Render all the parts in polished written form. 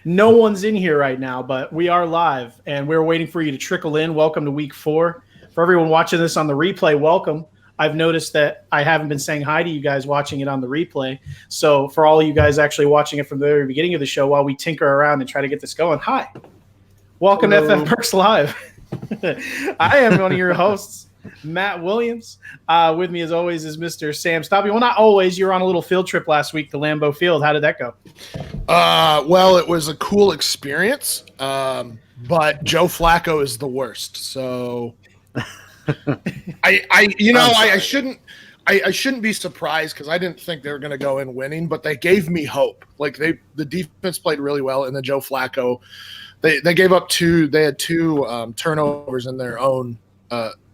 No one's in here right now, but we are live, and we're waiting for you to trickle in. Welcome to week 4. For everyone watching this on the replay, welcome. I've noticed that I haven't been saying hi to you guys watching it on the replay. So for all you guys actually watching it from the very beginning of the show while we tinker around and try to get this going, hi. Welcome to FFMercs Live. I am one of your hosts, Matt Williams. With me, as always, is Mr. Sam Stompy. Well, not always. You were on a little field trip last week to Lambeau Field. How did that go? Well, it was a cool experience, but Joe Flacco is the worst. So I shouldn't be surprised because I didn't think they were going to go in winning, but they gave me hope. Like the defense played really well, and then Joe Flacco, they gave up two turnovers in their own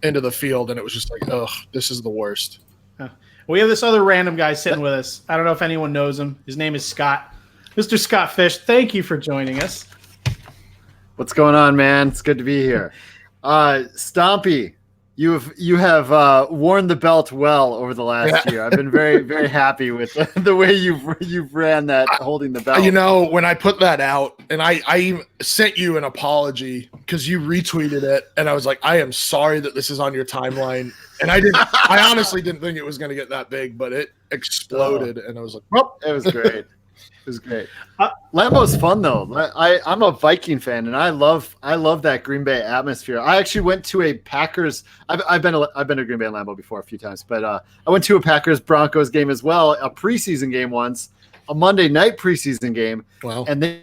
end of the field, and it was just like, ugh, this is the worst. We have this other random guy sitting with us. I don't know if anyone knows him. His name is Scott. Mr. Scott Fish, thank you for joining us. What's going on, man? It's good to be here. Stompy, you have worn the belt well over the last year. I've been very, very happy with the way you've ran that, holding the belt. You know, when I put that out, and I sent you an apology because you retweeted it, and I was like, I am sorry that this is on your timeline. And I honestly didn't think it was going to get that big, but it exploded, and I was like, well, it was great. It was great. Lambeau's fun though. I'm a Viking fan, and I love that Green Bay atmosphere. I actually went to a Packers. I've been to Green Bay and Lambeau before a few times, but I went to a Packers Broncos game as well, a preseason game once, a Monday night preseason game. Wow. And then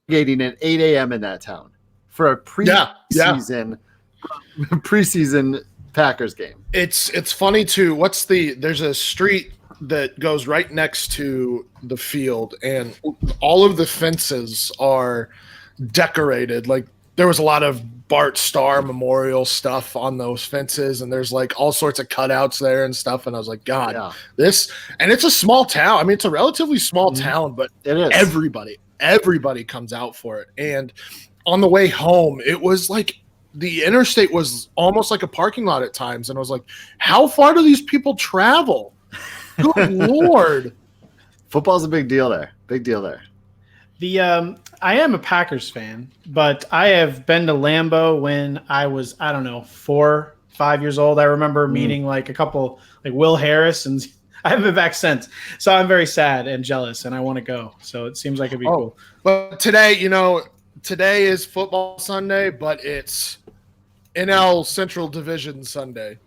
gating at 8 a.m. in that town for a preseason Packers game. It's funny too. There's a street that goes right next to the field, and all of the fences are decorated. Like there was a lot of Bart Starr memorial stuff on those fences, and there's like all sorts of cutouts there and stuff. And I was like, God, this, and it's a small town. I mean, it's a relatively small town, but it is. Everybody comes out for it. And on the way home, it was like the interstate was almost like a parking lot at times. And I was like, how far do these people travel? Good Lord. Football's a big deal there. Big deal there. I am a Packers fan, but I have been to Lambeau when I was, 4, 5 years old. I remember meeting like a couple, like Will Harris, and I haven't been back since. So I'm very sad and jealous, and I want to go. So it seems like it'd be cool. But today is football Sunday, but it's NL Central Division Sunday.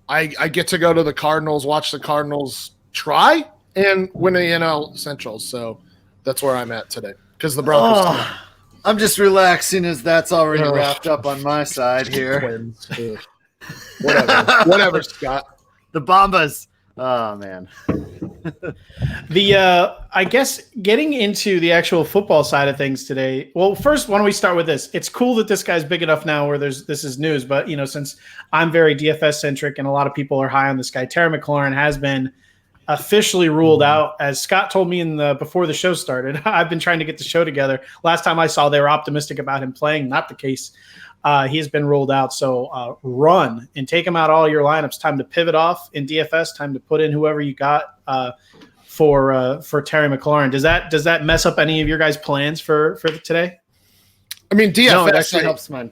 I get to go to the Cardinals, watch the Cardinals try and win the NL Central. So that's where I'm at today because the Broncos. I'm just relaxing as that's already wrapped up on my side here. Whatever, Scott. The Bombas. Oh, man. I guess getting into the actual football side of things today. Well, first, why don't we start with this? It's cool that this guy's big enough now where this is news, but since I'm very DFS centric and a lot of people are high on this guy, Terry McLaurin has been officially ruled out. As Scott told me before the show started, I've been trying to get the show together. Last time I saw, they were optimistic about him playing. Not the case. He has been ruled out. So run and take him out of all your lineups. Time to pivot off in DFS. Time to put in whoever you got for Terry McLaurin. Does that mess up any of your guys' plans for today? I mean, DFS no, it actually helps mine.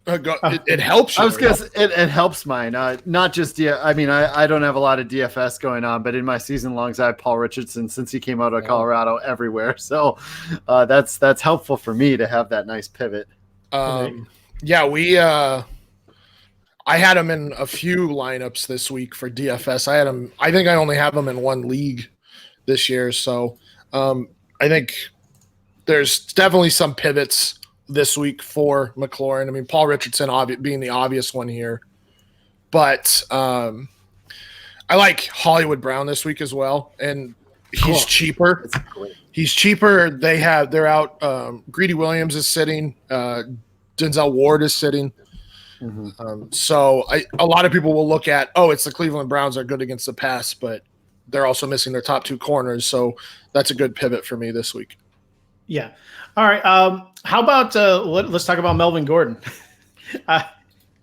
It helps you. I was going to say it helps mine. Not just I don't have a lot of DFS going on, but in my season longs, I have Paul Richardson since he came out of Colorado everywhere. So that's helpful for me to have that nice pivot. Yeah, I had him in a few lineups this week for DFS. I think I only have him in one league this year. So I think there's definitely some pivots this week for McLaurin. I mean, Paul Richardson being the obvious one here. But I like Hollywood Brown this week as well. And he's cheaper. He's cheaper. They're out. Greedy Williams is sitting. Denzel Ward is sitting. So a lot of people will look at, it's the Cleveland Browns are good against the pass, but they're also missing their top 2 corners. So that's a good pivot for me this week. Yeah. All right. How about let's talk about Melvin Gordon. I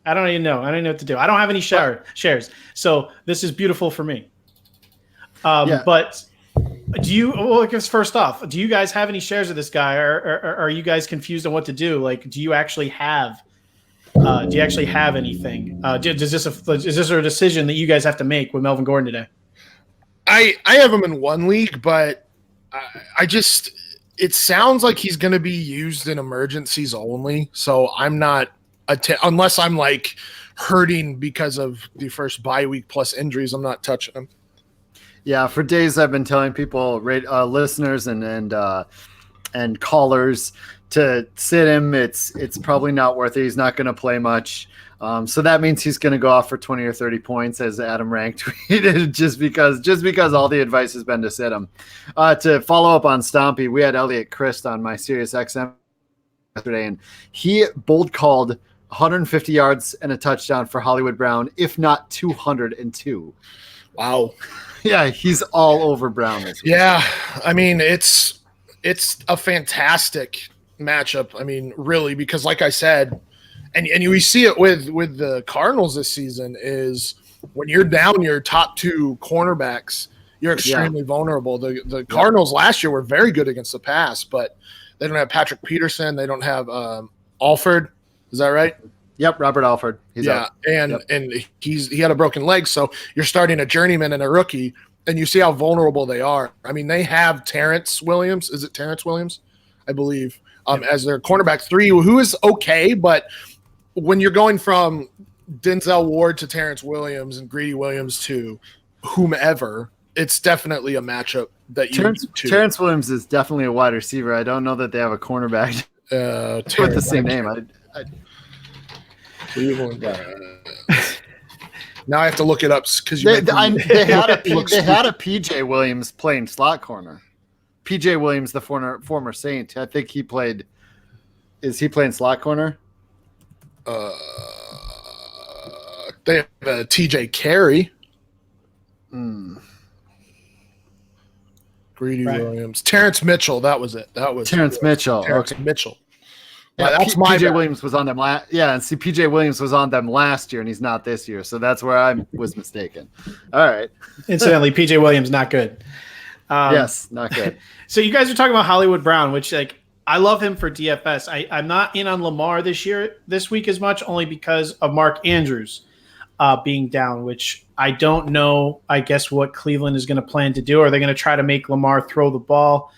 don't even know. I don't know what to do. I don't have any shares. So this is beautiful for me. But Do you? Well, I guess first off, do you guys have any shares of this guy, or are you guys confused on what to do? Like, do you actually have? Do you actually have anything? Is this a decision that you guys have to make with Melvin Gordon today? I have him in one league, but I just it sounds like he's going to be used in emergencies only. So I'm not unless I'm like hurting because of the first bye week plus injuries. I'm not touching him. Yeah, for days I've been telling people, listeners and callers, to sit him. It's probably not worth it. He's not going to play much. So that means he's going to go off for 20 or 30 points, as Adam Rank tweeted, just because all the advice has been to sit him. To follow up on Stompy, we had Elliot Christ on my Sirius XM yesterday, and he bold called 150 yards and a touchdown for Hollywood Brown, if not 202. Wow. Yeah, he's all over Brown this week. Yeah, I mean, it's a fantastic matchup. I mean, really, because like I said, and we see it with the Cardinals this season, is when you're down your top two cornerbacks, you're extremely vulnerable. The Cardinals last year were very good against the pass, but they don't have Patrick Peterson. They don't have Alford. Is that right? Yep, Robert Alford. He's out. And he had a broken leg, so you're starting a journeyman and a rookie, and you see how vulnerable they are. I mean, they have Terrence Williams. Is it Terrence Williams? I believe as their cornerback 3, who is okay, but when you're going from Denzel Ward to Terrence Williams and Greedy Williams to whomever, it's definitely a matchup that you Terrence Williams is definitely a wide receiver. I don't know that they have a cornerback with the same name. Now I have to look it up because they had a PJ Williams playing slot corner. PJ Williams, the former Saint, I think he played. Is he playing slot corner? They have TJ Carey. Greedy Williams, Terrence Mitchell. That was it. That was Terrence Mitchell. Terrence Okay. Mitchell. Yeah, that's PJ Williams was on them PJ Williams was on them last year, and he's not this year, so that's where I was mistaken. All right. Incidentally, PJ Williams not good. Yes, not good. So you guys are talking about Hollywood Brown, which I love him for DFS. I'm not in on Lamar this week as much, only because of Mark Andrews being down, which I don't know. I guess what Cleveland is going to plan to do. Are they going to try to make Lamar throw the ball?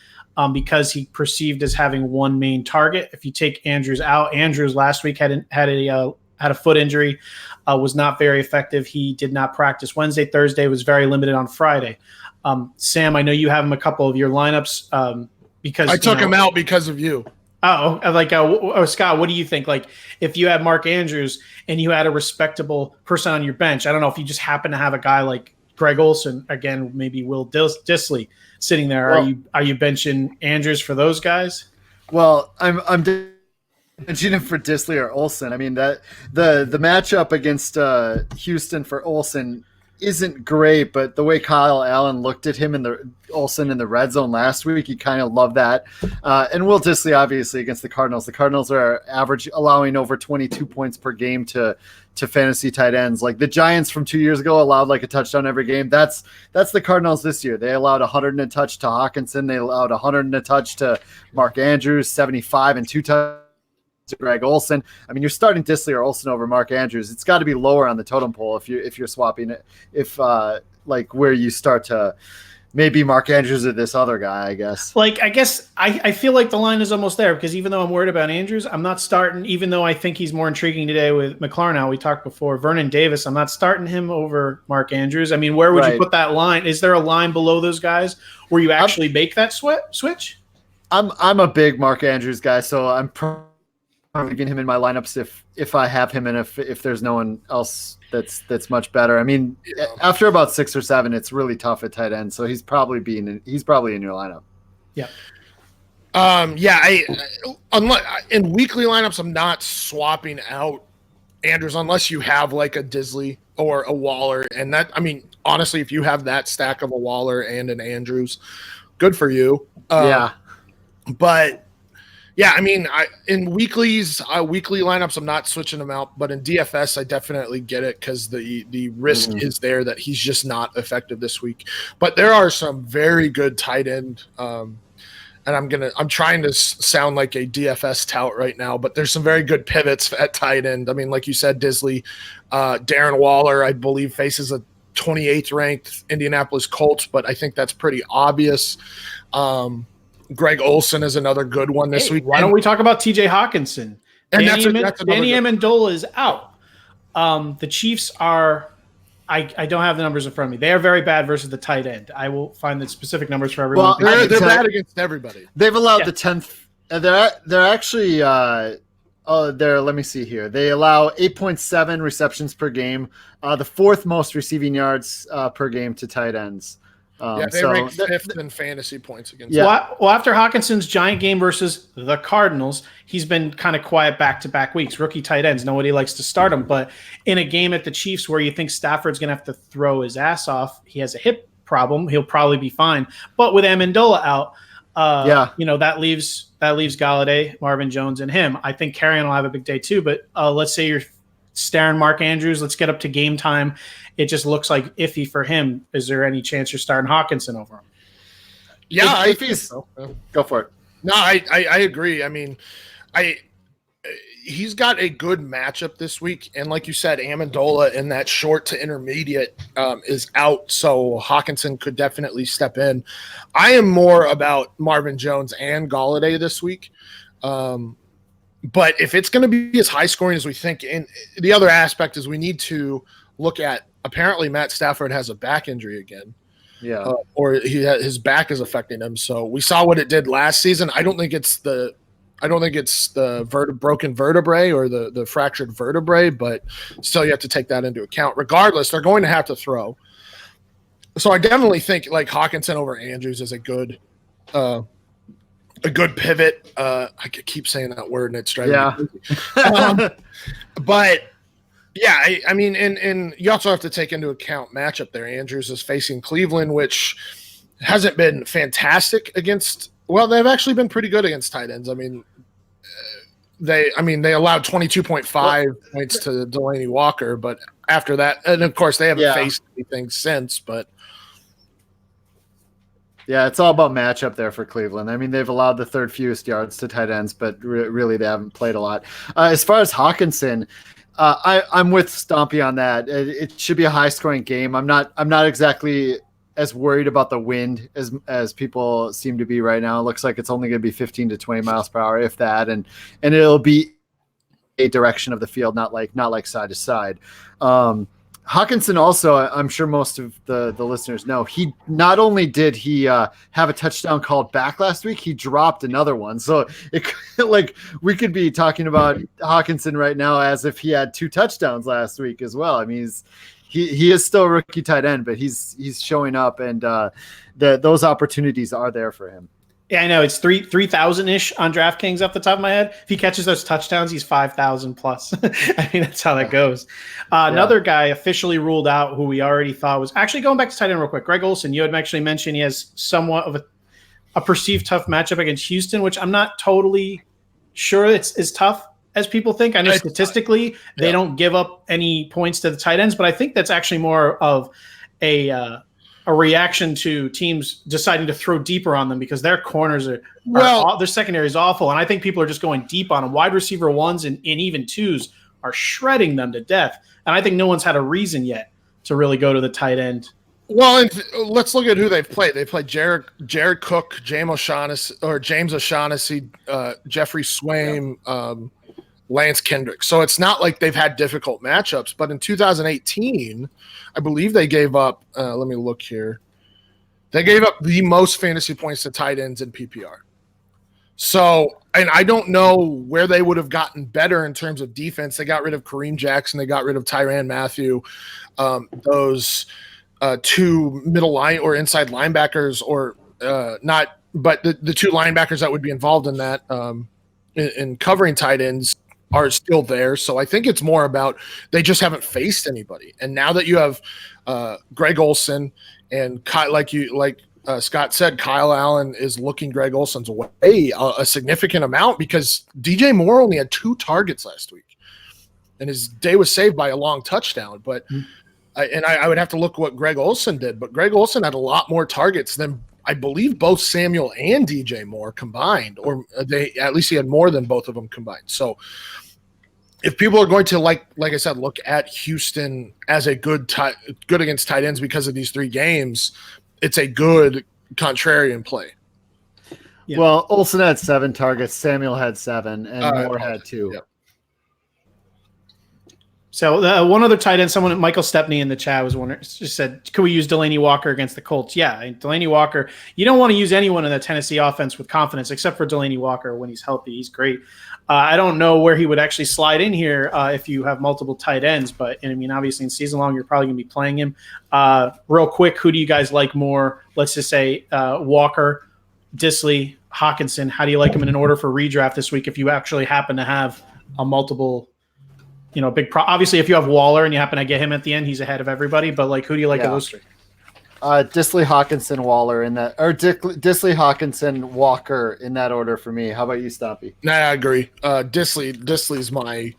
Because he perceived as having one main target. If you take Andrews out, Andrews last week had a foot injury, was not very effective. He did not practice Wednesday, Thursday, was very limited on Friday. Sam, I know you have him a couple of your lineups because I took him out because of you. Oh, Scott, what do you think? Like, if you had Mark Andrews and you had a respectable person on your bench, I don't know if you just happen to have a guy like Greg Olsen, again, maybe Will Dissly sitting there. Well, are you benching Andrews for those guys? Well, I'm benching him for Dissly or Olsen. I mean, that the matchup against Houston for Olsen isn't great, but the way Kyle Allen looked at him Olsen in the red zone last week, he kind of loved that. And Will Dissly, obviously, against the Cardinals. The Cardinals are allowing over 22 points per game to fantasy tight ends. Like the Giants from 2 years ago allowed like a touchdown every game. That's the Cardinals this year. They allowed 100 and a touch to Hawkinson. They allowed 100 and a touch to Mark Andrews, 75 and 2 touchdowns to Greg Olsen. I mean, you're starting Dissly or Olsen over Mark Andrews. It's got to be lower on the totem pole if you're swapping it. If like where you start to maybe Mark Andrews or this other guy, I guess. Like, I guess I feel like the line is almost there because even though I'm worried about Andrews, I'm not starting, even though I think he's more intriguing today with McLaren. We talked before, Vernon Davis, I'm not starting him over Mark Andrews. I mean, where would you put that line? Is there a line below those guys where you actually make that switch? I'm a big Mark Andrews guy, so I'm probably getting him in my lineups if I have him and if there's no one else that's much better. I mean, after about 6 or 7, it's really tough at tight end, so he's probably in your lineup. Yeah. In weekly lineups, I'm not swapping out Andrews unless you have like a Dissly or a Waller, and that, I mean, honestly, if you have that stack of a Waller and an Andrews, good for you. Yeah. But Yeah, I mean, in weekly lineups, I'm not switching them out, but in DFS, I definitely get it because the risk is there that he's just not effective this week. But there are some very good tight end, and I'm trying to sound like a DFS tout right now, but there's some very good pivots at tight end. I mean, like you said, Disley, Darren Waller, I believe, faces a 28th ranked Indianapolis Colts, but I think that's pretty obvious. Greg Olsen is another good one this week. Why don't we talk about TJ Hawkinson? And Danny Amendola is out. The Chiefs are I don't have the numbers in front of me. They are very bad versus the tight end. I will find the specific numbers for everyone. Well, they're bad against everybody. They've allowed the 10th. They're actually let me see here. They allow 8.7 receptions per game, the fourth most receiving yards per game to tight ends. They rank fifth in fantasy points against. Yeah. Well, after Hawkinson's giant game versus the Cardinals, he's been kind of quiet back-to-back weeks. Rookie tight ends, nobody likes to start him. But in a game at the Chiefs where you think Stafford's going to have to throw his ass off, he has a hip problem. He'll probably be fine. But with Amendola out, that leaves Galladay, Marvin Jones, and him. I think Carrion will have a big day too. But let's say you're staring Mark Andrews. Let's get up to game time. It just looks like iffy for him. Is there any chance you're starting Hawkinson over him? Yeah, if he's go for it. No, I agree. I mean, he's got a good matchup this week, and like you said, Amendola in that short to intermediate is out, so Hawkinson could definitely step in. I am more about Marvin Jones and Galladay this week. But if it's going to be as high scoring as we think, and the other aspect is we need to look at, apparently Matt Stafford has a back injury again. Yeah. Or his back is affecting him. So we saw what it did last season. I don't think it's the broken vertebrae or the fractured vertebrae, but still you have to take that into account. Regardless, they're going to have to throw. So I definitely think like Hawkinson over Andrews is a good pivot. I keep saying that word and it's driving me crazy. But yeah, I mean, and you also have to take into account matchup there. Andrews is facing Cleveland, which hasn't been fantastic against. Well, they've actually been pretty good against tight ends. I mean, they allowed 22.5 points to Delaney Walker, but after that, and of course they haven't faced anything since. But yeah, it's all about matchup there for Cleveland. I mean, they've allowed the third fewest yards to tight ends, but really they haven't played a lot. As far as Hawkinson, I'm with Stompy on that. It should be a high-scoring game. I'm not exactly as worried about the wind as people seem to be right now. It looks like it's only going to be 15 to 20 miles per hour, if that, and it'll be a direction of the field, not like side to side. Hawkinson also, I'm sure most of the listeners know, he not only did he have a touchdown called back last week, he dropped another one. So we could be talking about Hawkinson right now as if he had 2 touchdowns last week as well. I mean, he is still a rookie tight end, but he's showing up, and those opportunities are there for him. Yeah, I know it's 3,000-ish on DraftKings off the top of my head. If he catches those touchdowns, he's 5,000 plus. I mean, that's how that goes. Another guy officially ruled out who we already thought was actually going back to tight end real quick. Greg Olsen, you had actually mentioned he has somewhat of a perceived tough matchup against Houston, which I'm not totally sure it's as tough as people think. I know statistically they don't give up any points to the tight ends, but I think that's actually more of a reaction to teams deciding to throw deeper on them because their corners their secondary is awful. And I think people are just going deep on them. Wide receiver ones and even twos are shredding them to death. And I think no one's had a reason yet to really go to the tight end. Well, let's look at who they've played. They played Jared Cook, James O'Shaughnessy, Jeffrey Swaim, Lance Kendrick. So it's not like they've had difficult matchups, but in 2018, I believe they gave up, let me look here. They gave up the most fantasy points to tight ends in PPR. So, and I don't know where they would have gotten better in terms of defense. They got rid of Kareem Jackson. They got rid of Tyrann Mathieu. Those 2 middle line or inside linebackers but the 2 linebackers that would be involved in that in covering tight ends are still there. So I think it's more about they just haven't faced anybody. And now that you have Greg Olsen and like Scott said, Kyle Allen is looking Greg Olson's way a significant amount because DJ Moore only had 2 targets last week, and his day was saved by a long touchdown. But I would have to look what Greg Olson did, but Greg Olson had a lot more targets than I believe both Samuel and DJ Moore combined, or at least he had more than both of them combined. So if people are going to like I said, look at Houston as a good against tight ends because of these 3 games, it's a good contrarian play. Yeah. Well, Olsen had 7 targets, Samuel had 7, and Moore had 2. Yep. So one other tight end, someone, Michael Stepney in the chat was wondering, just said, could we use Delaney Walker against the Colts? Yeah, Delaney Walker, you don't want to use anyone in the Tennessee offense with confidence except for Delaney Walker when he's healthy. He's great. I don't know where he would actually slide in here if you have multiple tight ends, but I mean, obviously in season long, you're probably going to be playing him. Real quick, who do you guys like more? Let's just say Walker, Disley, Hawkinson. How do you like them in an order for redraft this week if you actually happen to have a multiple – obviously, if you have Waller and you happen to get him at the end, he's ahead of everybody. But like, who do you like of those 3? Disley, Hawkinson, Waller in that, or Disley, Hawkinson, Walker in that order for me. How about you, Stompy? Nah, I agree. Disley's my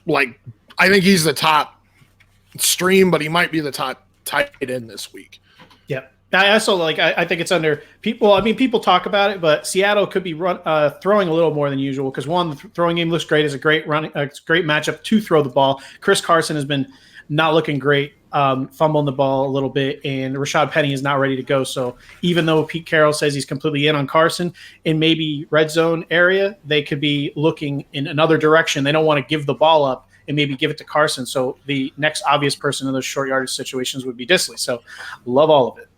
I think he's the top stream, but he might be the top tight end this week. Yeah. I also I think it's under people. I mean, people talk about it, but Seattle could be throwing a little more than usual because one, the throwing game looks great. It's a great great matchup to throw the ball. Chris Carson has been not looking great, fumbling the ball a little bit, and Rashad Penny is not ready to go. So even though Pete Carroll says he's completely in on Carson, in maybe red zone area, they could be looking in another direction. They don't want to give the ball up and maybe give it to Carson. So the next obvious person in those short yardage situations would be Disley. So love all of it.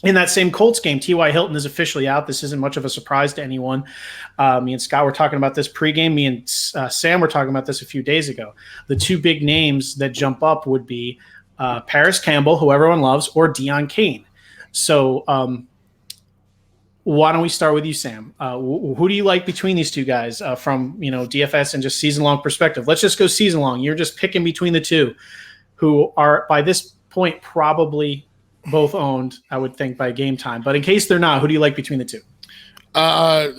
In that same Colts game, T.Y. Hilton is officially out. This isn't much of a surprise to anyone. Me and Scott were talking about this pregame. Me and Sam were talking about this a few days ago. The 2 big names that jump up would be Paris Campbell, who everyone loves, or Deion Kane. So why don't we start with you, Sam? Who do you like between these 2 guys from DFS and just season-long perspective? Let's just go season-long. You're just picking between the 2 who are, by this point, probably – both owned, I would think, by game time. But in case they're not, who do you like between the 2?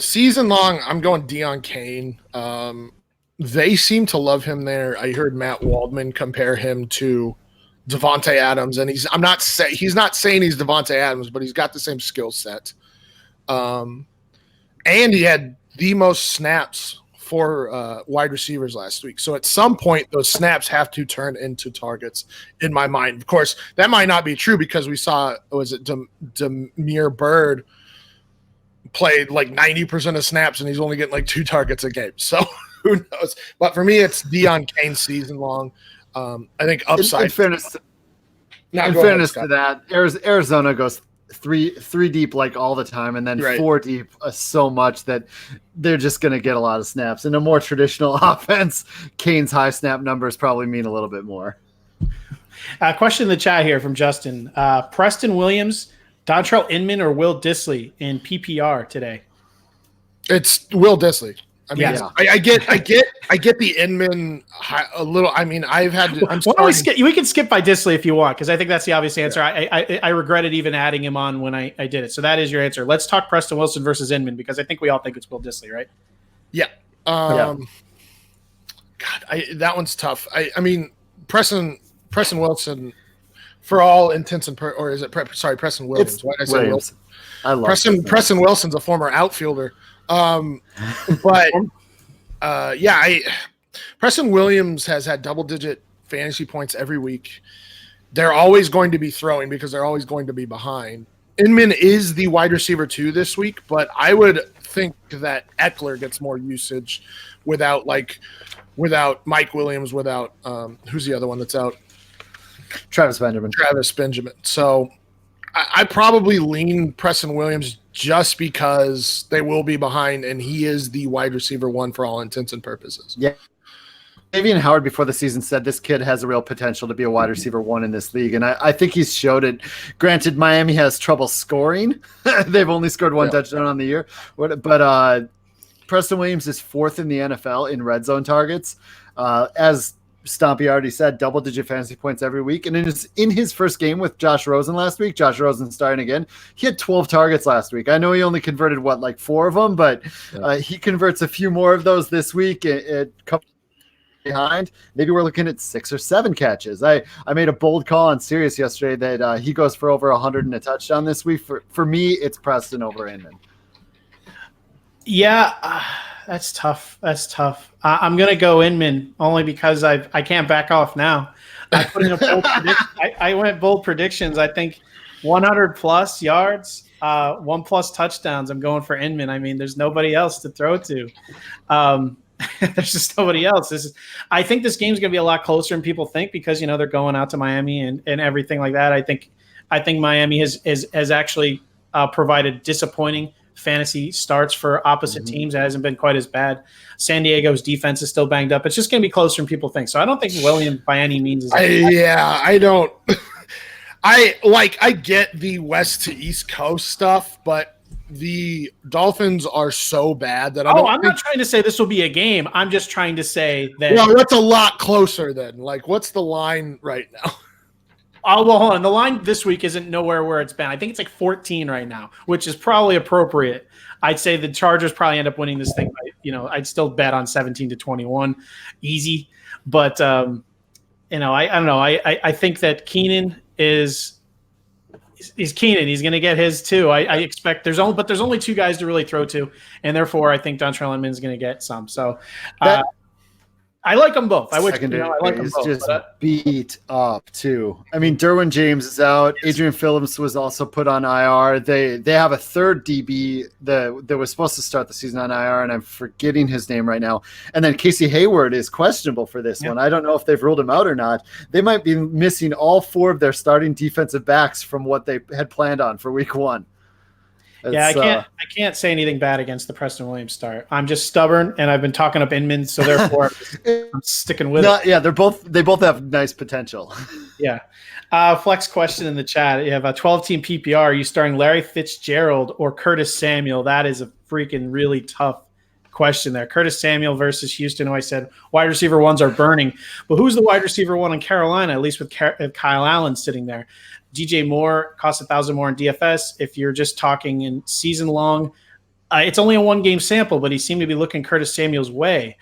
Season long, I'm going Deion Kane. They seem to love him there. I heard Matt Waldman compare him to Devontae Adams, and he's not saying he's Devontae Adams, but he's got the same skill set. And he had the most snaps for wide receivers last week. So at some point, those snaps have to turn into targets in my mind. Of course, that might not be true because we saw, Demir Bird played like 90% of snaps and he's only getting like 2 targets a game. So who knows? But for me, it's Deion Kane season long. I think upside. In fairness to that, Arizona goes three deep like all the time, and then 4 deep so much that they're just going to get a lot of snaps. In a more traditional offense, Kane's high snap numbers probably mean a little bit more. Question in the chat here from Justin. Preston Williams, Dontrell Inman, or Will Disley in PPR today? It's Will Disley. I mean, yeah. I get the Inman a little. I mean, I've had to. We can skip by Disley if you want, because I think that's the obvious answer. Yeah. I regretted even adding him on when I did it. So that is your answer. Let's talk Preston Wilson versus Inman, because I think we all think it's Will Disley, right? Yeah. God, that one's tough. I mean, Preston Wilson, for all intents and or is it Preston Williams? Why did I say Wilson? I love Preston Wilson's a former outfielder. Preston Williams has had double-digit fantasy points every week. They're always going to be throwing because they're always going to be behind. Inman is the wide receiver 2 this week, but I would think that Eckler gets more usage without Mike Williams, without who's the other one that's out? Travis Benjamin. So I probably lean Preston Williams just because they will be behind, and he is the wide receiver 1 for all intents and purposes. Yeah. Xavier Howard before the season said this kid has a real potential to be a wide receiver 1 in this league, and I think he's showed it. Granted, Miami has trouble scoring. They've only scored 1 touchdown on the year. But Preston Williams is 4th in the NFL in red zone targets. As Stompy already said, double-digit fantasy points every week. And in his first game with Josh Rosen last week, Josh Rosen starting again, he had 12 targets last week. I know he only converted, 4 of them, but he converts a few more of those this week. It comes behind. Maybe we're looking at 6 or 7 catches. I made a bold call on Sirius yesterday that he goes for over 100 and a touchdown this week. For me, it's Preston over Inman. Yeah, that's tough. I'm going to go Inman only because I can't back off now. I put in a bold prediction. I went bold predictions. I think 100-plus yards, 1+ touchdowns. I'm going for Inman. I mean, there's nobody else to throw to. There's just nobody else. I think this game's going to be a lot closer than people think because, they're going out to Miami and everything like that. I think Miami has actually provided disappointing fantasy starts for opposite teams. It hasn't been quite as bad. San Diego's defense is still banged up. It's just going to be closer than people think. So I don't think Williams by any means is. I don't. I get the west to east coast stuff, but the Dolphins are so bad that I'm not trying to say this will be a game. I'm just trying to say that. Well, that's a lot closer then. What's the line right now? Oh, well, hold on. The line this week isn't nowhere where it's been. I think it's 14 right now, which is probably appropriate. I'd say the Chargers probably end up winning this thing. I'd still bet on 17-21, easy. But I don't know. I think that Keenan is Keenan. He's going to get his too. I expect there's only 2 guys to really throw to, and therefore I think Dontrell Inman is going to get some. So. I like them both. I like them both. Just beat up too. I mean, Derwin James is out. Adrian Phillips was also put on IR. They have a third DB that was supposed to start the season on IR, and I'm forgetting his name right now. And then Casey Hayward is questionable for this one. I don't know if they've ruled him out or not. They might be missing all 4 of their starting defensive backs from what they had planned on for week 1. I can't say anything bad against the Preston Williams start. I'm just stubborn, and I've been talking up Inman, so therefore I'm sticking with it. Yeah, they both have nice potential. Yeah. Flex question in the chat. You have a 12-team PPR. Are you starting Larry Fitzgerald or Curtis Samuel? That is a freaking really tough question there. Curtis Samuel versus Houston, who I said wide receiver ones are burning. But who's the wide receiver one in Carolina, at least with Kyle Allen sitting there? DJ Moore costs 1,000 more in DFS. If you're just talking in season long, it's only a 1-game sample, but he seemed to be looking Curtis Samuel's way.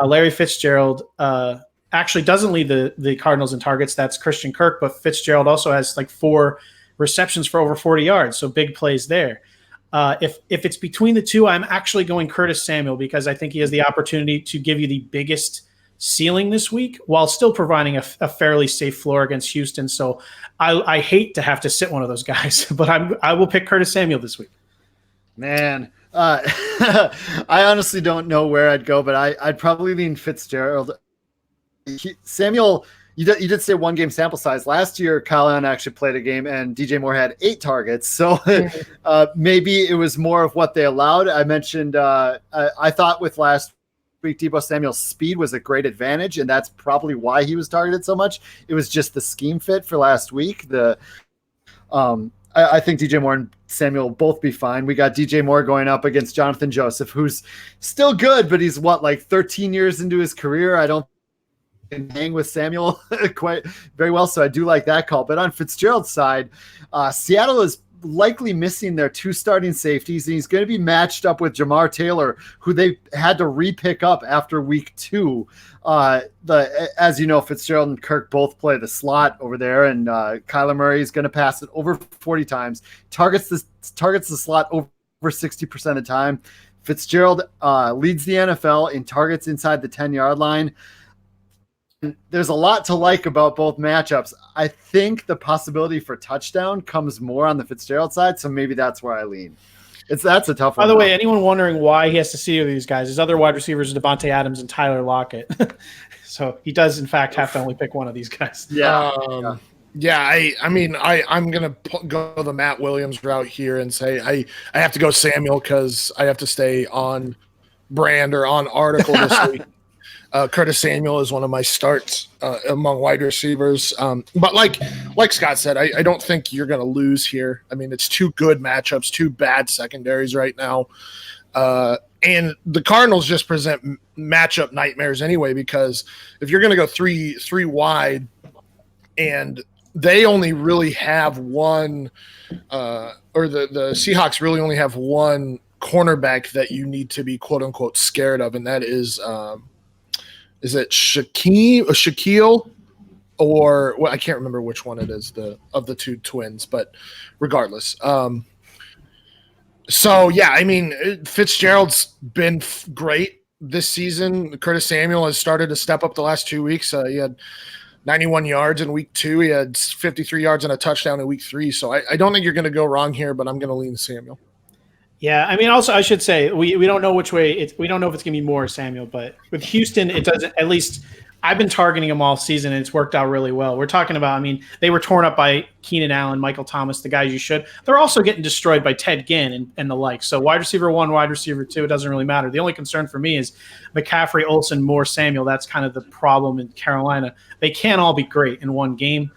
Larry Fitzgerald actually doesn't lead the Cardinals in targets. That's Christian Kirk, but Fitzgerald also has 4 receptions for over 40 yards, so big plays there. If it's between the 2, I'm actually going Curtis Samuel because I think he has the opportunity to give you the biggest ceiling this week while still providing a fairly safe floor against Houston. So I hate to have to sit one of those guys, but I will pick Curtis Samuel this week. Man, I honestly don't know where I'd go, but I'd probably lean Fitzgerald. Samuel, you did say 1-game sample size. Last year, Kyle Allen actually played a game, and DJ Moore had 8 targets. So maybe it was more of what they allowed. I mentioned I thought with last week, Deebo Samuel's speed was a great advantage, and that's probably why he was targeted so much. It was just the scheme fit for last week. I think DJ Moore and Samuel will both be fine. We got DJ Moore going up against Jonathan Joseph, who's still good, but he's 13 years into his career. I don't hang with Samuel quite very well, so I do like that call. But on Fitzgerald's side, Seattle is likely missing their 2 starting safeties, and he's going to be matched up with Jamar Taylor, who they had to re-pick up after week 2. As you know, Fitzgerald and Kirk both play the slot over there, and Kyler Murray is going to pass it over 40 times, targets the slot over 60% of the time. Fitzgerald leads the NFL in targets inside the 10-yard line. There's a lot to like about both matchups. I think the possibility for touchdown comes more on the Fitzgerald side, so maybe that's where I lean. That's a tough one. By the way, anyone wondering why he has to see these guys, his other wide receivers are Devontae Adams and Tyler Lockett. So he does, in fact, have to only pick one of these guys. I'm going to go the Matt Williams route here and say I have to go Samuel because I have to stay on brand or on article this week. Curtis Samuel is one of my starts among wide receivers. But like Scott said, I don't think you're going to lose here. I mean, it's 2 good matchups, 2 bad secondaries right now. And the Cardinals just present matchup nightmares anyway, because if you're going to go three wide and they only really have one or the Seahawks really only have one cornerback that you need to be quote unquote scared of, and that is it Shaquille or well, I can't remember which one it is of the two twins, but regardless. So yeah, I mean Fitzgerald's been great this season. Curtis Samuel has started to step up the last 2 weeks. He had 91 yards in week 2. He had 53 yards and a touchdown in week 3. So I don't think you're going to go wrong here, but I'm going to lean Samuel. Yeah, I mean, also I should say we don't know which way we don't know if it's going to be more Samuel, but with Houston, it doesn't. At least I've been targeting them all season, and it's worked out really well. We're talking about, I mean, they were torn up by Keenan Allen, Michael Thomas, the guys you should. They're also getting destroyed by Ted Ginn and the like. So wide receiver 1, wide receiver 2, it doesn't really matter. The only concern for me is McCaffrey, Olsen, Moore, Samuel. That's kind of the problem in Carolina. They can't all be great in one game.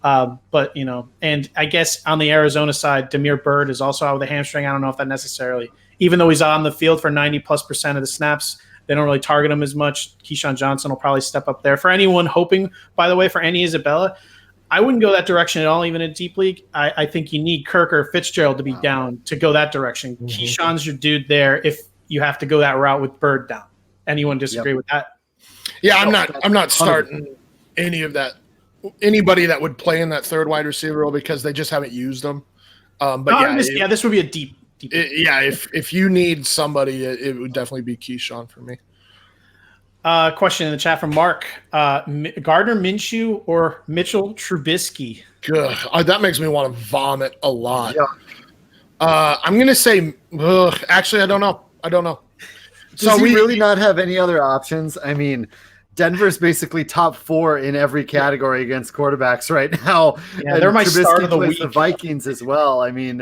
But, you know, and I guess on the Arizona side, Damiere Byrd is also out with a hamstring. I don't know if that necessarily, even though he's on the field for 90+% of the snaps, they don't really target him as much. Keyshawn Johnson will probably step up there. For anyone hoping, by the way, for any Isabella, I wouldn't go that direction at all, even in deep league. I think you need Kirk or Fitzgerald to be down to go that direction. Mm-hmm. Keyshawn's your dude there if you have to go that route with Byrd down. Anyone disagree with that? Yeah, I'm not starting anybody that would play in that third wide receiver role because they just haven't used them. But no, this would be a deep. If you need somebody, it would definitely be Keyshawn for me. Question in the chat from Mark: Gardner Minshew or Mitchell Trubisky? Good. That makes me want to vomit a lot. Yeah. I'm gonna say. Actually, I don't know. Does he really not have any other options? I mean, Denver's basically top 4 in every category against quarterbacks right now. Yeah, they're my start of the week. The Vikings as well. I mean,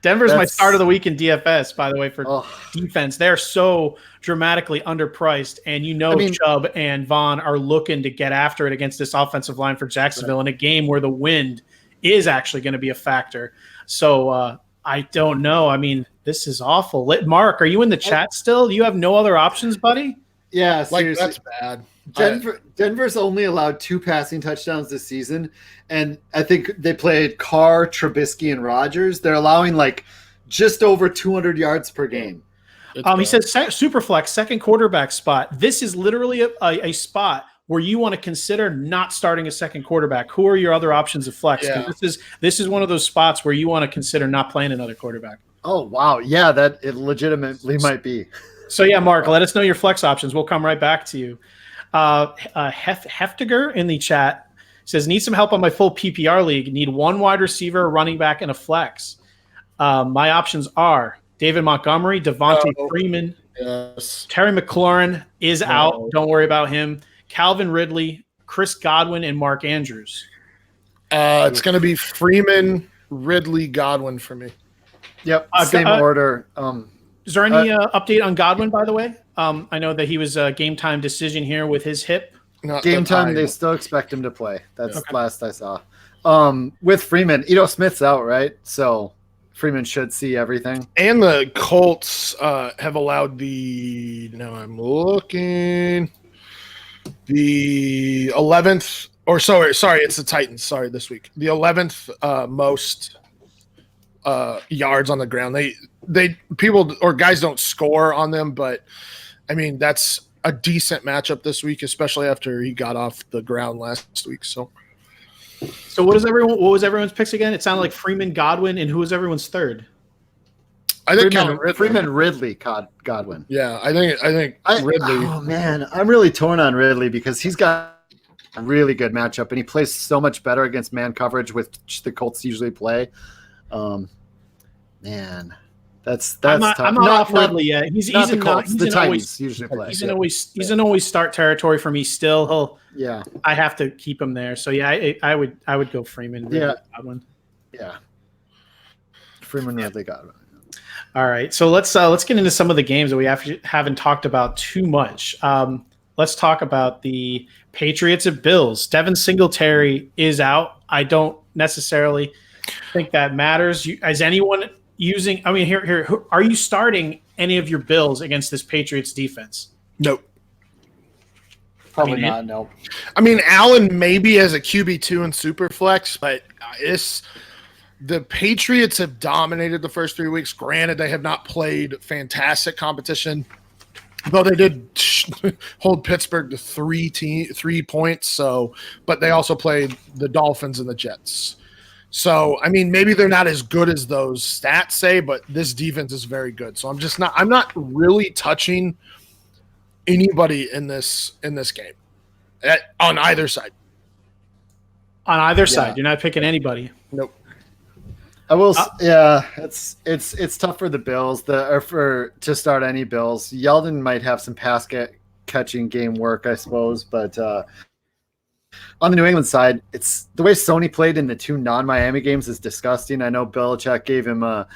Denver's my start of the week in DFS, by the way, for defense. They're so dramatically underpriced, and Chubb and Vaughn are looking to get after it against this offensive line for Jacksonville in a game where the wind is actually going to be a factor. So I don't know. I mean, this is awful. Mark, are you in the chat still? You have no other options, buddy? Yeah, seriously. That's bad. Denver's only allowed 2 passing touchdowns this season, and I think they played Carr, Trubisky, and Rodgers. They're allowing just over 200 yards per game. He says Superflex, second quarterback spot. This is literally a spot where you want to consider not starting a second quarterback. Who are your other options of flex? Yeah. This is one of those spots where you want to consider not playing another quarterback. Oh, wow. Yeah, that it legitimately might be. So, yeah, Mark, let us know your flex options. We'll come right back to you. Heftiger in the chat says, need some help on my full PPR league. Need 1 wide receiver, a running back, and a flex. My options are David Montgomery, Devontae Freeman. Yes. Terry McLaurin is out. Don't worry about him. Calvin Ridley, Chris Godwin, and Mark Andrews. It's going to be Freeman, Ridley, Godwin for me. Yep, same order. Is there any update on Godwin, by the way? I know that he was a game time decision here with his hip. Game time, they still expect him to play. That's last I saw. With Freeman, Smith's out, right? So Freeman should see everything. And the Colts have allowed I'm looking. The 11th, or sorry, it's the Titans. Sorry, this week. The 11th most yards on the ground. They people or guys don't score on them, but I mean that's a decent matchup this week, especially after he got off the ground last week. So what was everyone's picks again? It sounded like Freeman, Godwin, and who was everyone's third? I think Freeman, Ridley, Godwin. Yeah, I think Ridley. Oh man, I'm really torn on Ridley because he's got a really good matchup and he plays so much better against man coverage, which the Colts usually play. Man. That's I'm tough. not off Ridley yet. He's the Colts. The Titans usually play. He's in always start territory for me still. Yeah. I have to keep him there. So yeah, I would go Freeman. Yeah. Godwin. Yeah. Freeman, Ridley, Godwin. All right. So let's get into some of the games that we haven't talked about too much. Let's talk about the Patriots at Bills. Devin Singletary is out. I don't necessarily think that matters. Is anyone using? I mean, here. Are you starting any of your Bills against this Patriots defense? Nope. Probably not. No. I mean, Allen maybe as a QB2 in Superflex, but the Patriots have dominated the first 3 weeks. Granted, they have not played fantastic competition, though they did hold Pittsburgh to 3 points. So, but they also played the Dolphins and the Jets. So, I mean, maybe they're not as good as those stats say, but this defense is very good. So I'm not really touching anybody in this game on either side. On either side, you're not picking anybody. Nope. I will. Yeah, it's tough for the Bills to start any Bills. Yeldon might have some pass catching game work, I suppose, but on the New England side, it's the way Sony played in the 2 non-Miami games is disgusting. I know Belichick gave him a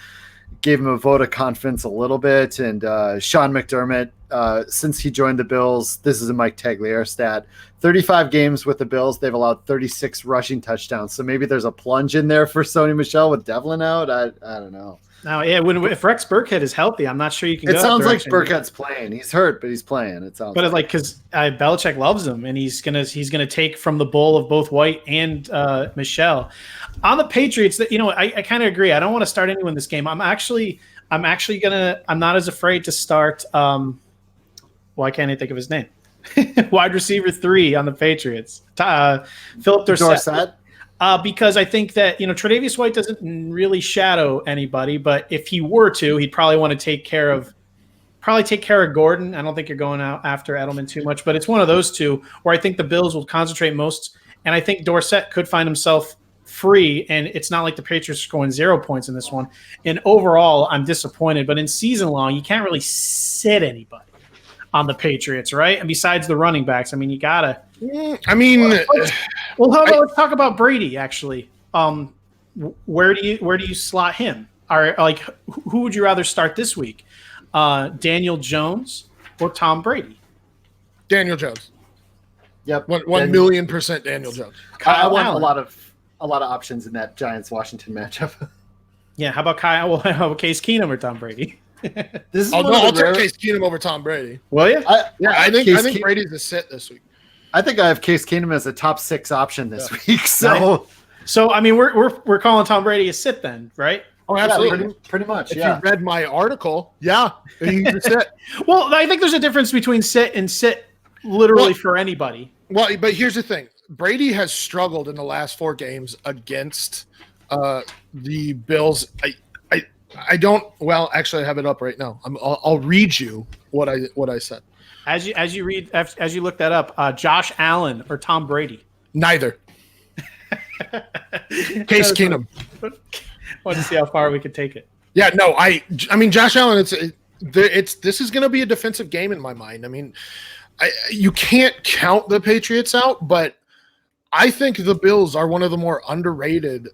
vote of confidence a little bit, and Sean McDermott, since he joined the Bills, this is a Mike Tagliere stat, 35 games with the Bills, they've allowed 36 rushing touchdowns. So maybe there's a plunge in there for Sony Michel with Devlin out. I don't know. Now, yeah, if Rex Burkhead is healthy, I'm not sure you can. It sounds like Burkhead's playing. He's hurt, but he's playing. It sounds. But it's like because Belichick loves him, and he's gonna take from the bowl of both White and Michelle. On the Patriots, that I kind of agree. I don't want to start anyone in this game. I'm not as afraid to start. Why can't I think of his name? Wide receiver 3 on the Patriots, Philip Dorsett. Because I think that Tre'Davious White doesn't really shadow anybody, but if he were to, he'd probably want to take care of Gordon. I don't think you're going out after Edelman too much, but it's one of those two where I think the Bills will concentrate most, and I think Dorsett could find himself free, and it's not like the Patriots are scoring 0 points in this one. And overall, I'm disappointed, but in season long, you can't really sit anybody on the Patriots, right? And besides the running backs, I mean, you gotta. I mean, let's talk about Brady. Actually, where do you slot him? Who would you rather start this week, Daniel Jones or Tom Brady? Daniel Jones. Yep, 1,000,000% Daniel Jones. I want a lot of options in that Giants-Washington matchup. Yeah, how about Case Keenum or Tom Brady? I'll take Case Keenum over Tom Brady. Will you? I think Brady's a sit this week. I think I have Case Keenum as a top 6 option this week. So I mean, we're calling Tom Brady a sit then, right? Oh, absolutely, pretty much. If you read my article, he's a sit. Well, I think there's a difference between sit and sit literally for anybody. Well, but here's the thing: Brady has struggled in the last 4 games against the Bills. I don't. Well, actually, I have it up right now. I'll read you what I said. As you look that up, Josh Allen or Tom Brady? Neither. Case Keenum. I want to see how far we could take it. Yeah, no, I mean Josh Allen. This is going to be a defensive game in my mind. I mean, you can't count the Patriots out, but I think the Bills are one of the more underrated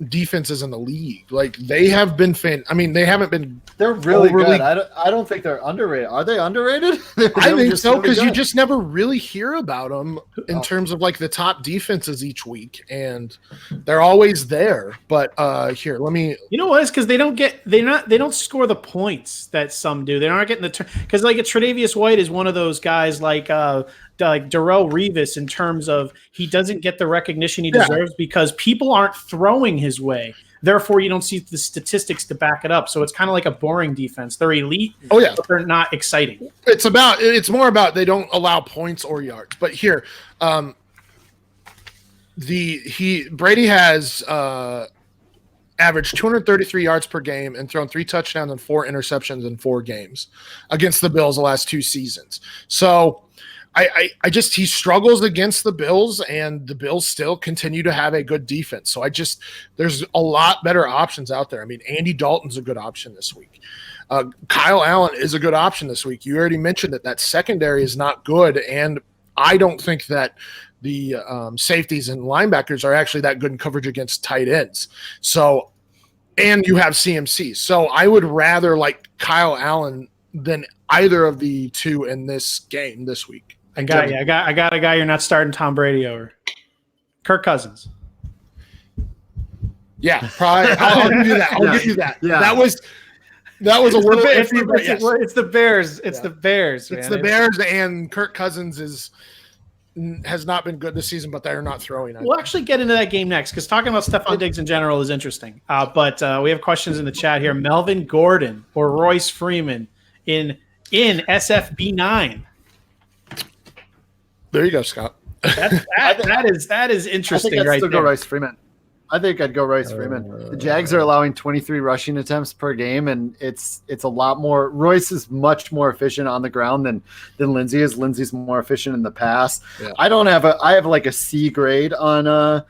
defenses in the league. Like they have been they haven't been. They're really good. I don't think they're underrated. Are they underrated? I think so because you just never really hear about them in terms of like the top defenses each week, and they're always there. But here, let me. You know what? It's because they don't score the points that some do. They aren't getting the because like a Tre'Davious White is one of those guys like Darrelle Revis in terms of he doesn't get the recognition he deserves because people aren't throwing his way. Therefore, you don't see the statistics to back it up. So it's kind of like a boring defense. They're elite, but they're not exciting. It's more about they don't allow points or yards. But here, Brady has averaged 233 yards per game and thrown 3 touchdowns and 4 interceptions in 4 games against the Bills the last 2 seasons. So he struggles against the Bills, and the Bills still continue to have a good defense. So there's a lot better options out there. I mean, Andy Dalton's a good option this week. Kyle Allen is a good option this week. You already mentioned that secondary is not good, and I don't think that the safeties and linebackers are actually that good in coverage against tight ends. So, and you have CMC. So I would rather like Kyle Allen than either of the 2 in this game this week. I got a guy you're not starting Tom Brady over. Kirk Cousins. Yeah, probably. I'll give you that. I'll give you that. Yeah. That was That was a little iffy, but yes. It's the Bears. It's the Bears, man. It's the Bears, and Kirk Cousins has not been good this season, but they're not throwing. We'll actually get into that game next because talking about Stephon Diggs in general is interesting. But we have questions in the chat here. Melvin Gordon or Royce Freeman in SFB9. There you go, Scott. That is interesting. I'd still go Royce Freeman. I think I'd go Royce Freeman. The Jags are allowing 23 rushing attempts per game, and it's a lot more. Royce is much more efficient on the ground than Lindsey is. Lindsey's more efficient in the pass. Yeah. I have like a C grade on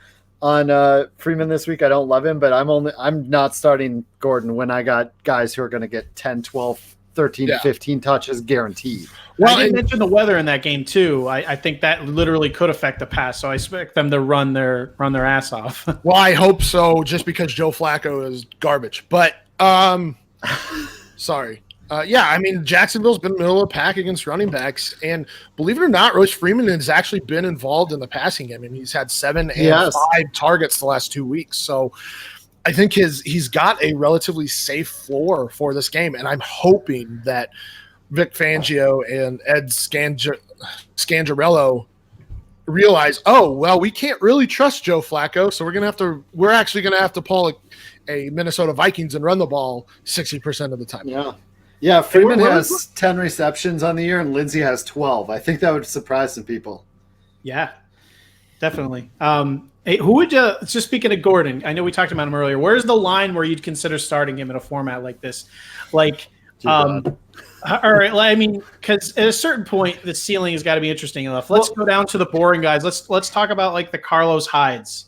Freeman this week. I don't love him, but I'm not starting Gordon when I got guys who are going to get 10, 12, 13, 15 touches guaranteed. Well, I didn't mention the weather in that game too. I think that literally could affect the pass. So I expect them to run their ass off. Well, I hope so, just because Joe Flacco is garbage. But sorry. I mean, Jacksonville's been middle of the pack against running backs, and believe it or not, Royce Freeman has actually been involved in the passing game. I mean, he's had 7 and 5 targets the last 2 weeks. So I think he's got a relatively safe floor for this game, and I'm hoping that Vic Fangio and Ed Scangarello realize, we can't really trust Joe Flacco, so we're actually gonna have to pull a Minnesota Vikings and run the ball 60% of the time. Yeah. Freeman has 10 receptions on the year, and Lindsey has 12. I think that would surprise some people. Yeah, definitely. Hey, who would you? Just speaking of Gordon, I know we talked about him earlier. Where's the line where you'd consider starting him in a format like this? All right. I mean, because at a certain point, the ceiling has got to be interesting enough. Let's go down to the boring guys. Let's talk about like the Carlos Hydes.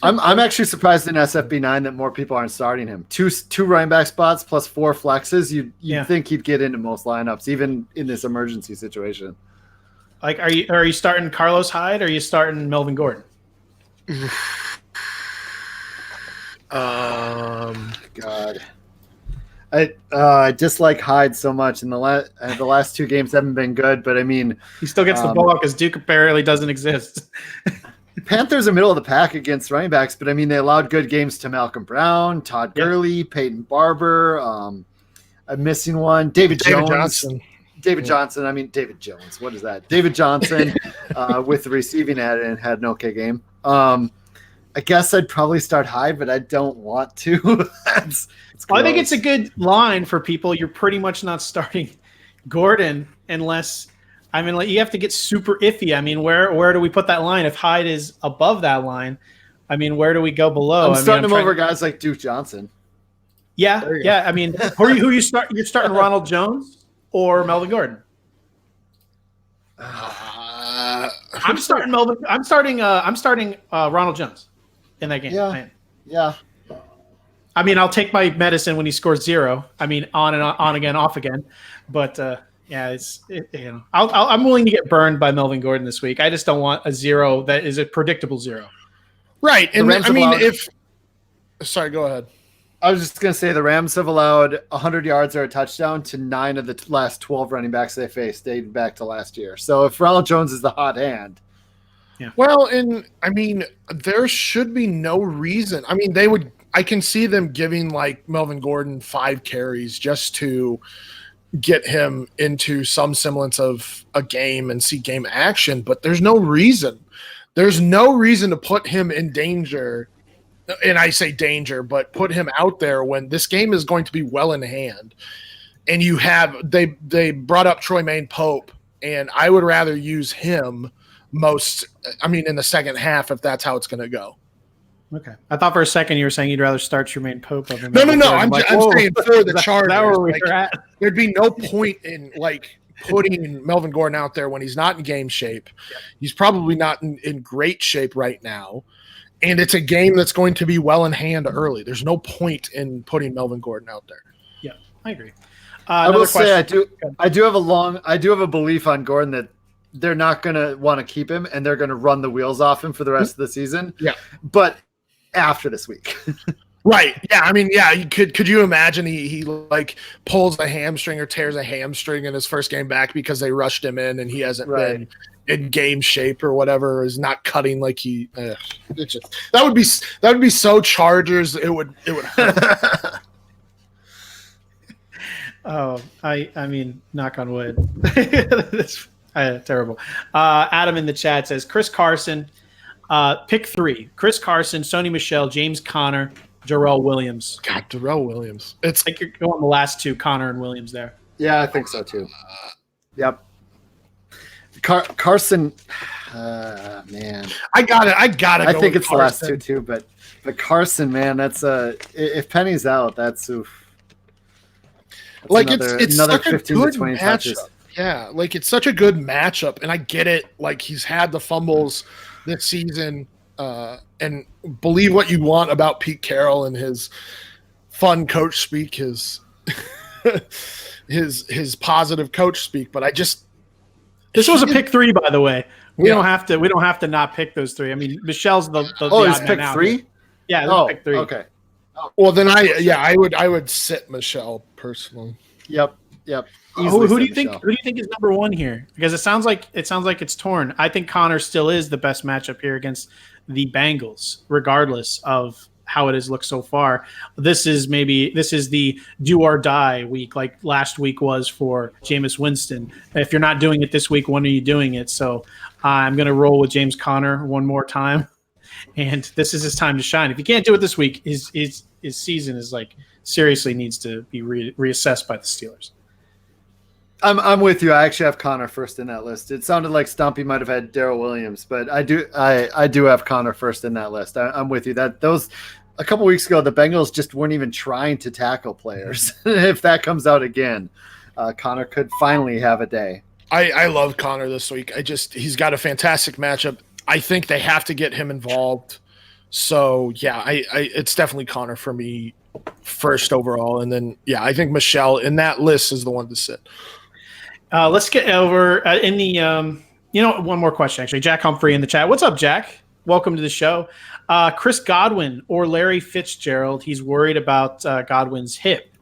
I'm actually surprised in SFB9 that more people aren't starting him. Two running back spots plus 4 flexes. You'd think he'd get into most lineups, even in this emergency situation. Like, are you starting Carlos Hyde or are you starting Melvin Gordon? God. I dislike Hyde so much, and the last 2 games haven't been good. But I mean, he still gets the ball because Duke apparently doesn't exist. Panthers are middle of the pack against running backs, but I mean they allowed good games to Malcolm Brown, Todd Gurley, Peyton Barber. I'm missing one, David Johnson. David Johnson. I mean David Jones. What is that? David Johnson with the receiving ad and had an okay game. I guess I'd probably start Hyde, but I don't want to. I think it's a good line for people. You're pretty much not starting Gordon unless, I mean, like, you have to get super iffy. I mean, where do we put that line? If Hyde is above that line, I mean, where do we go below? I'm starting him over guys like Duke Johnson. Yeah. I mean, who you start? You're starting Ronald Jones or Melvin Gordon? I'm starting Melvin. I'm starting Ronald Jones in that game. Yeah. I mean, I'll take my medicine when he scores 0. I mean, on again, off again. But I'm willing to get burned by Melvin Gordon this week. I just don't want a 0 that is a predictable 0. Right, and I mean, sorry, go ahead. I was just going to say the Rams have allowed 100 yards or a touchdown to 9 of the last 12 running backs they faced, dating back to last year. So if Ronald Jones is the hot hand. Yeah. Well, and I mean, there should be no reason. I mean, I can see them giving like Melvin Gordon 5 carries just to get him into some semblance of a game and see game action, but there's no reason. There's no reason to put him in danger. And I say danger, but put him out there when this game is going to be well in hand. And they brought up Troy Maine Pope, and I would rather use him in the second half if that's how it's going to go. Okay. I thought for a second you were saying you'd rather start Tremaine Pope over No. I'm saying for the Chargers. There'd be no point in putting Melvin Gordon out there when he's not in game shape. Yeah. He's probably not in great shape right now. And it's a game that's going to be well in hand early. There's no point in putting Melvin Gordon out there. Yeah, I agree. I will say I do have a belief on Gordon that they're not going to want to keep him and they're going to run the wheels off him for the rest of the season. Yeah. But after this week. Right. Yeah. I mean, yeah. Could you imagine he pulls a hamstring or tears a hamstring in his first game back because they rushed him in and he hasn't been in game shape or whatever, is not cutting like he. That would be so Chargers. It would hurt. Oh, I mean, knock on wood. That's terrible. Adam in the chat says Chris Carson, pick 3: Chris Carson, Sony Michel, James Conner, Jarrell Williams. God, Darrell Williams. I think you're going the last 2, Conner and Williams there. Yeah, I think so too. Yep. Carson, man. I got it. I think it's Carson. The last 2 too, but Carson, man, that's if Penny's out, that's oof. That's like it's another such 15 a good to 20 matchup. touches. Yeah, like it's such a good matchup, and I get it. Like he's had the fumbles this season, and believe what you want about Pete Carroll and his fun coach speak, his his positive coach speak. But this was a pick 3, by the way. We don't have to not pick those 3. I mean, Michelle's the it's pick 3. Yeah, pick 3. Okay. Well, then I would sit Michelle personally. Yep. Who do you think? Who do you think is number 1 here? Because it sounds like it's torn. I think Connor still is the best matchup here against the Bengals, regardless of how it has looked so far. This is the do or die week, like last week was for Jameis Winston. If you're not doing it this week, when are you doing it? So I'm going to roll with James Conner one more time, and this is his time to shine. If you can't do it this week, his season is like seriously needs to be reassessed by the Steelers. I'm with you. I actually have Connor first in that list. It sounded like Stompy might have had Darrell Williams, but I do have Connor first in that list. I'm with you. That those a couple weeks ago, the Bengals just weren't even trying to tackle players. If that comes out again, Connor could finally have a day. I love Connor this week. He's got a fantastic matchup. I think they have to get him involved. So yeah, it's definitely Connor for me first overall, and then I think Michelle in that list is the one to sit. Let's get over in the one more question actually. Jack Humphrey in the chat. What's up, Jack? Welcome to the show. Chris Godwin or Larry Fitzgerald. He's worried about Godwin's hip.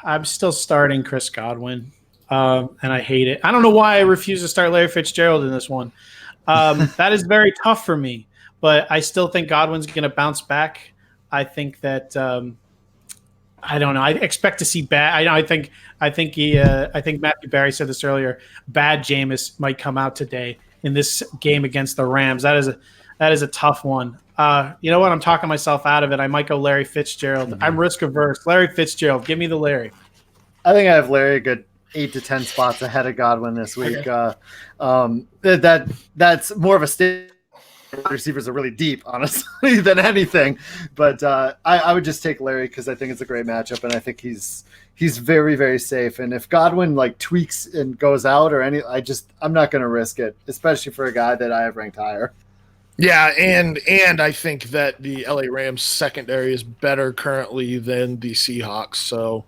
I'm still starting Chris Godwin, and I hate it. I don't know why I refuse to start Larry Fitzgerald in this one. That is very tough for me, but I still think Godwin's going to bounce back. I think that I don't know. I expect to see bad. I think Matthew Barry said this earlier. Bad Jameis might come out today in this game against the Rams. That is a tough one. You know what? I'm talking myself out of it. I might go Larry Fitzgerald. Mm-hmm. I'm risk averse. Larry Fitzgerald. Give me the Larry. I think I have Larry a good 8 to 10 spots ahead of Godwin this week. Okay. That's more of a state. Receivers are really deep, honestly, than anything. But I would just take Larry because I think it's a great matchup, and I think he's very, very safe. And if Godwin tweaks and goes out or I'm not going to risk it, especially for a guy that I have ranked higher. Yeah, and I think that the LA Rams secondary is better currently than the Seahawks. So,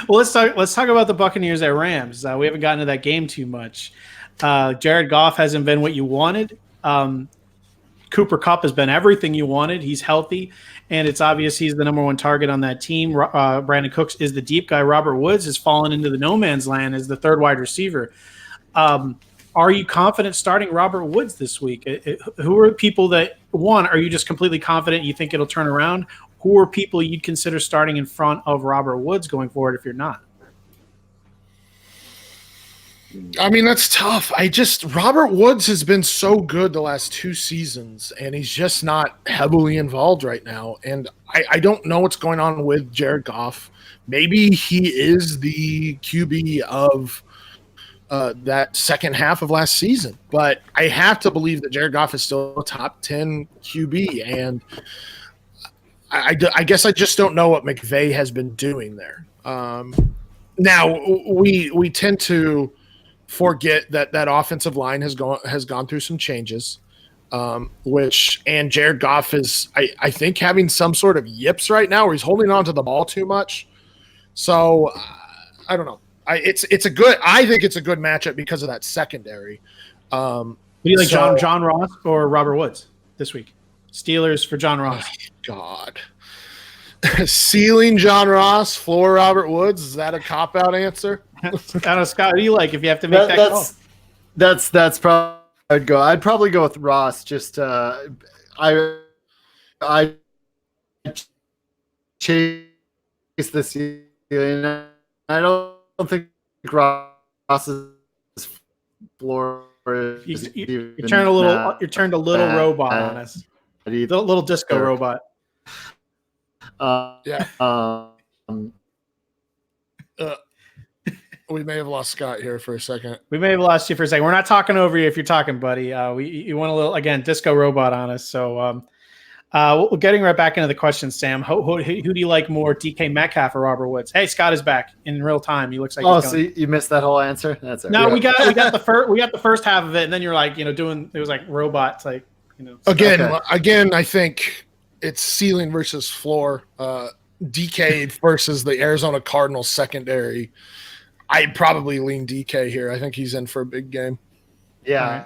well, let's talk about the Buccaneers at Rams. We haven't gotten to that game too much. Jared Goff hasn't been what you wanted. Cooper Kupp has been everything you wanted. He's healthy, and it's obvious he's the number 1 target on that team. Brandon Cooks is the deep guy. Robert Woods has fallen into the no man's land as the 3rd wide receiver. Are you confident starting Robert Woods this week? Who are people that, one, are you just completely confident you think it'll turn around? Who are people you'd consider starting in front of Robert Woods going forward if you're not? I mean, that's tough. Robert Woods has been so good the last 2 seasons, and he's just not heavily involved right now. And I don't know what's going on with Jared Goff. Maybe he is the QB of that second half of last season. But I have to believe that Jared Goff is still a top 10 QB. And I guess I just don't know what McVay has been doing there. Now, we tend to forget that offensive line has gone through some changes, and Jared Goff is, I think, having some sort of yips right now where he's holding on to the ball too much. So I don't know. I think it's a good matchup because of that secondary. Do you like John Ross or Robert Woods this week? Steelers for John Ross. Oh, God. Ceiling John Ross, floor Robert Woods. Is that a cop-out answer? I don't know, Scott. What do you like if you have to make that call? That's probably I'd go. I'd probably go with Ross. Just chase this year. And I don't think Ross's floor is you turned a little robot on us. A little disco robot. We may have lost Scott here for a second. We may have lost you for a second. We're not talking over you if you're talking, buddy. You went a little, again, disco robot on us. So we're getting right back into the questions, Sam. Who do you like more, DK Metcalf or Robert Woods? Hey, Scott is back in real time. He looks like so you missed that whole answer? That's it. No, we got the first half of it, and then you're like, doing, it was like robots, like, Again, I think it's ceiling versus floor. DK versus the Arizona Cardinals secondary. I'd probably lean DK here. I think he's in for a big game. Yeah.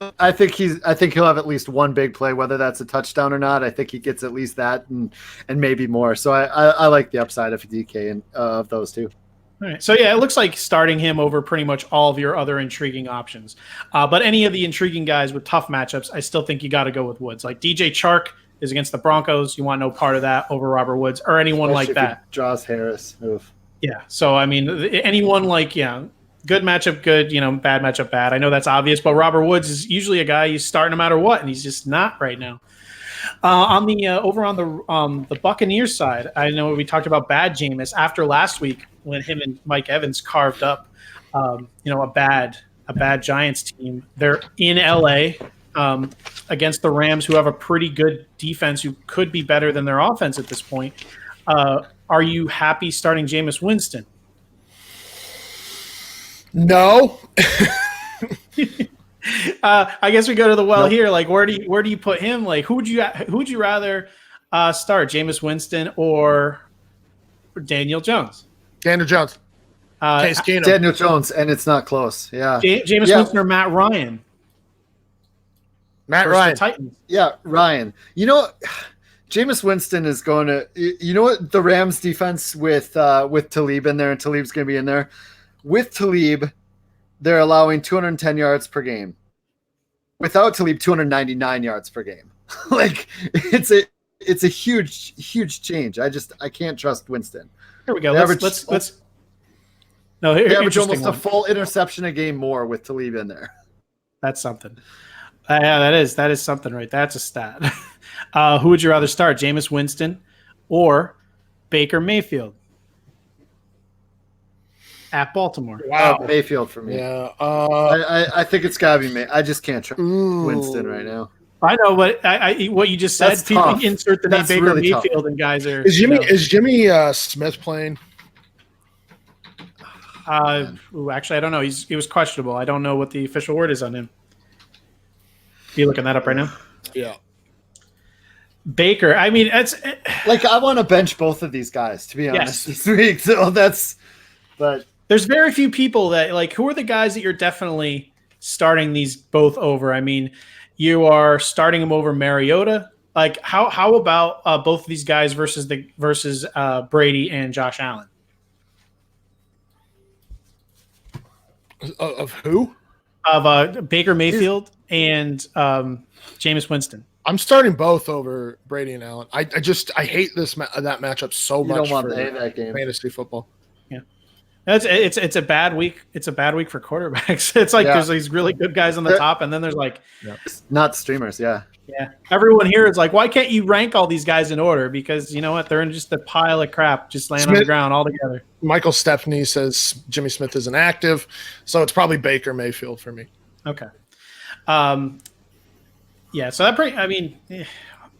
Right. I think he'll have at least one big play, whether that's a touchdown or not. I think he gets at least that and maybe more. So I like the upside of DK and of those two. All right. So yeah, it looks like starting him over pretty much all of your other intriguing options. But any of the intriguing guys with tough matchups, I still think you got to go with Woods. Like DJ Chark is against the Broncos. You want no part of that over Robert Woods or anyone like that. Draws Harris. Oof. Yeah. So, I mean, anyone like, good matchup, good, bad matchup, bad. I know that's obvious, but Robert Woods is usually a guy you start no matter what, and he's just not right now. Over on the Buccaneers side, I know we talked about bad Jameis after last week when him and Mike Evans carved up, a bad Giants team. They're in LA against the Rams, who have a pretty good defense, who could be better than their offense at this point. Are you happy starting Jameis Winston? No. I guess we go to the well here. Like, where do you put him? Like, who would you rather start, Jameis Winston or Daniel Jones? Daniel Jones. Case Keenum. Daniel Jones, and it's not close. Yeah. Jameis Winston or Matt Ryan? Ryan. Titans. Yeah, Ryan. Jameis Winston is going to. What the Rams defense with Talib in there, and Talib's going to be in there. With Talib, they're allowing 210 yards per game. Without Talib, 299 yards per game. Like it's a huge change. I can't trust Winston. Here we go. Let's. No, they average almost a full interception a game more with Talib in there. That's something. Yeah, that is something, right? That's a stat. Who would you rather start, Jameis Winston or Baker Mayfield at Baltimore? Wow, Mayfield for me. Yeah, I think it's gotta be May. I just can't trust Winston right now. I know, but what you just said. That's people tough. Insert the name Baker really Mayfield, tough. and guys are. Is Jimmy Smith playing? Actually, I don't know. He was questionable. I don't know what the official word is on him. Are you looking that up right now? Yeah. Baker. I mean, it's like I want to bench both of these guys, to be honest, this week. So but there's very few people that like. Who are the guys that you're definitely starting these both over? I mean, you are starting them over Mariota. Like, how about both of these guys versus Brady and Josh Allen? Of who? Of Baker Mayfield and Jameis Winston. I'm starting both over Brady and Allen. I hate that matchup so much. You don't want for to hate that game. Fantasy football. Yeah, it's a bad week. It's a bad week for quarterbacks. It's like there's these really good guys on the top, and then there's like not streamers. Yeah. Everyone here is like, why can't you rank all these guys in order? Because you know what, they're in just a pile of crap, just laying on the ground all together. Michael Stepney says Jimmy Smith isn't active, so it's probably Baker Mayfield for me. Okay. So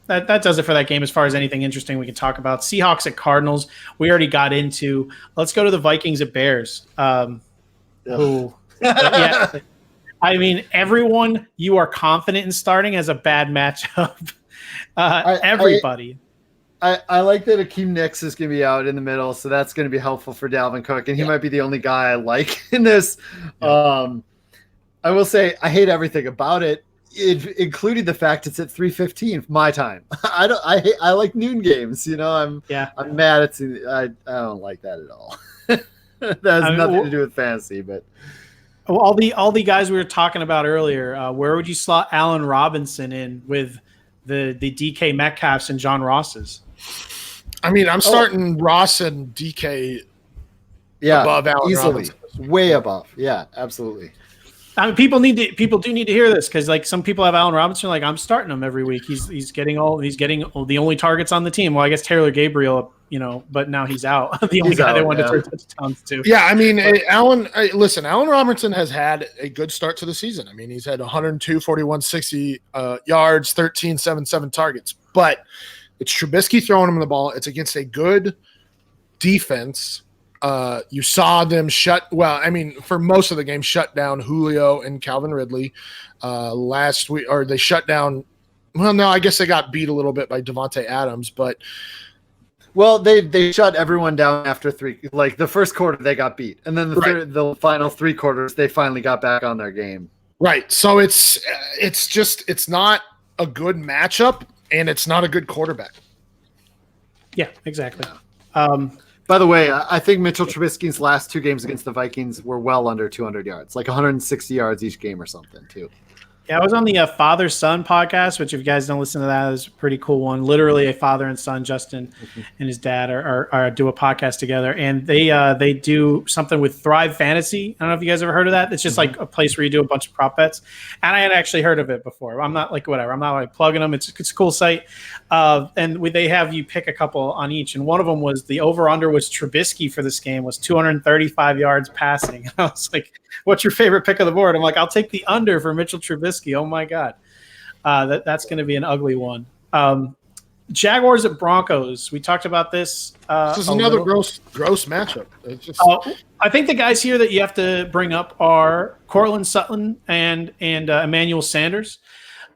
that does it for that game as far as anything interesting we can talk about. Seahawks at Cardinals, we already got into. Let's go to the Vikings at Bears. I mean, everyone you are confident in starting as a bad matchup. Everybody. I like that Akeem Nicks is going to be out in the middle, so that's going to be helpful for Dalvin Cook, and he might be the only guy I like in this. Yeah. I will say I hate everything about it, including the fact it's at 3:15 my time. I like noon games. I'm mad. I don't like that at all. That has nothing to do with fantasy, but. Well, all the guys we were talking about earlier, where would you slot Allen Robinson in with the DK Metcalfs and John Rosses? I mean, I'm starting Ross and DK above Allen easily. Robinson. Way above. Yeah, absolutely. I mean, people do need to hear this because like some people have Allen Robinson, like I'm starting him every week. He's getting the only targets on the team. Well, I guess Taylor Gabriel, but now he's out. The only guy they wanted to throw touchdowns to. Yeah, I mean, Allen Robinson has had a good start to the season. I mean, he's had 102, 41, 60 yards, 13, 7 targets. But it's Trubisky throwing him the ball. It's against a good defense. You saw them for most of the game, shut down Julio and Calvin Ridley last week, or they shut down. Well, no, I guess they got beat a little bit by Devontae Adams, but they shut everyone down after three. Like the first quarter, they got beat, and then the final 3 quarters, they finally got back on their game. Right. So it's not a good matchup, and it's not a good quarterback. Yeah, exactly. By the way, I think Mitchell Trubisky's last 2 games against the Vikings were well under 200 yards, like 160 yards each game or something, too. Yeah, I was on the father-son podcast, which if you guys don't listen to that, is a pretty cool one. Literally a father and son, Justin and his dad, are do a podcast together. And they do something with Thrive Fantasy. I don't know if you guys ever heard of that. It's just like a place where you do a bunch of prop bets. And I had actually heard of it before. I'm not like whatever. I'm not like plugging them. It's a cool site. And they have you pick a couple on each. And one of them was the over-under was Trubisky for this game was 235 yards passing. And I was like, what's your favorite pick of the board? I'm like, I'll take the under for Mitchell Trubisky. Oh my God, that's going to be an ugly one. Jaguars at Broncos. We talked about this. This is another gross matchup. I think the guys here that you have to bring up are Cortland Sutton and Emmanuel Sanders.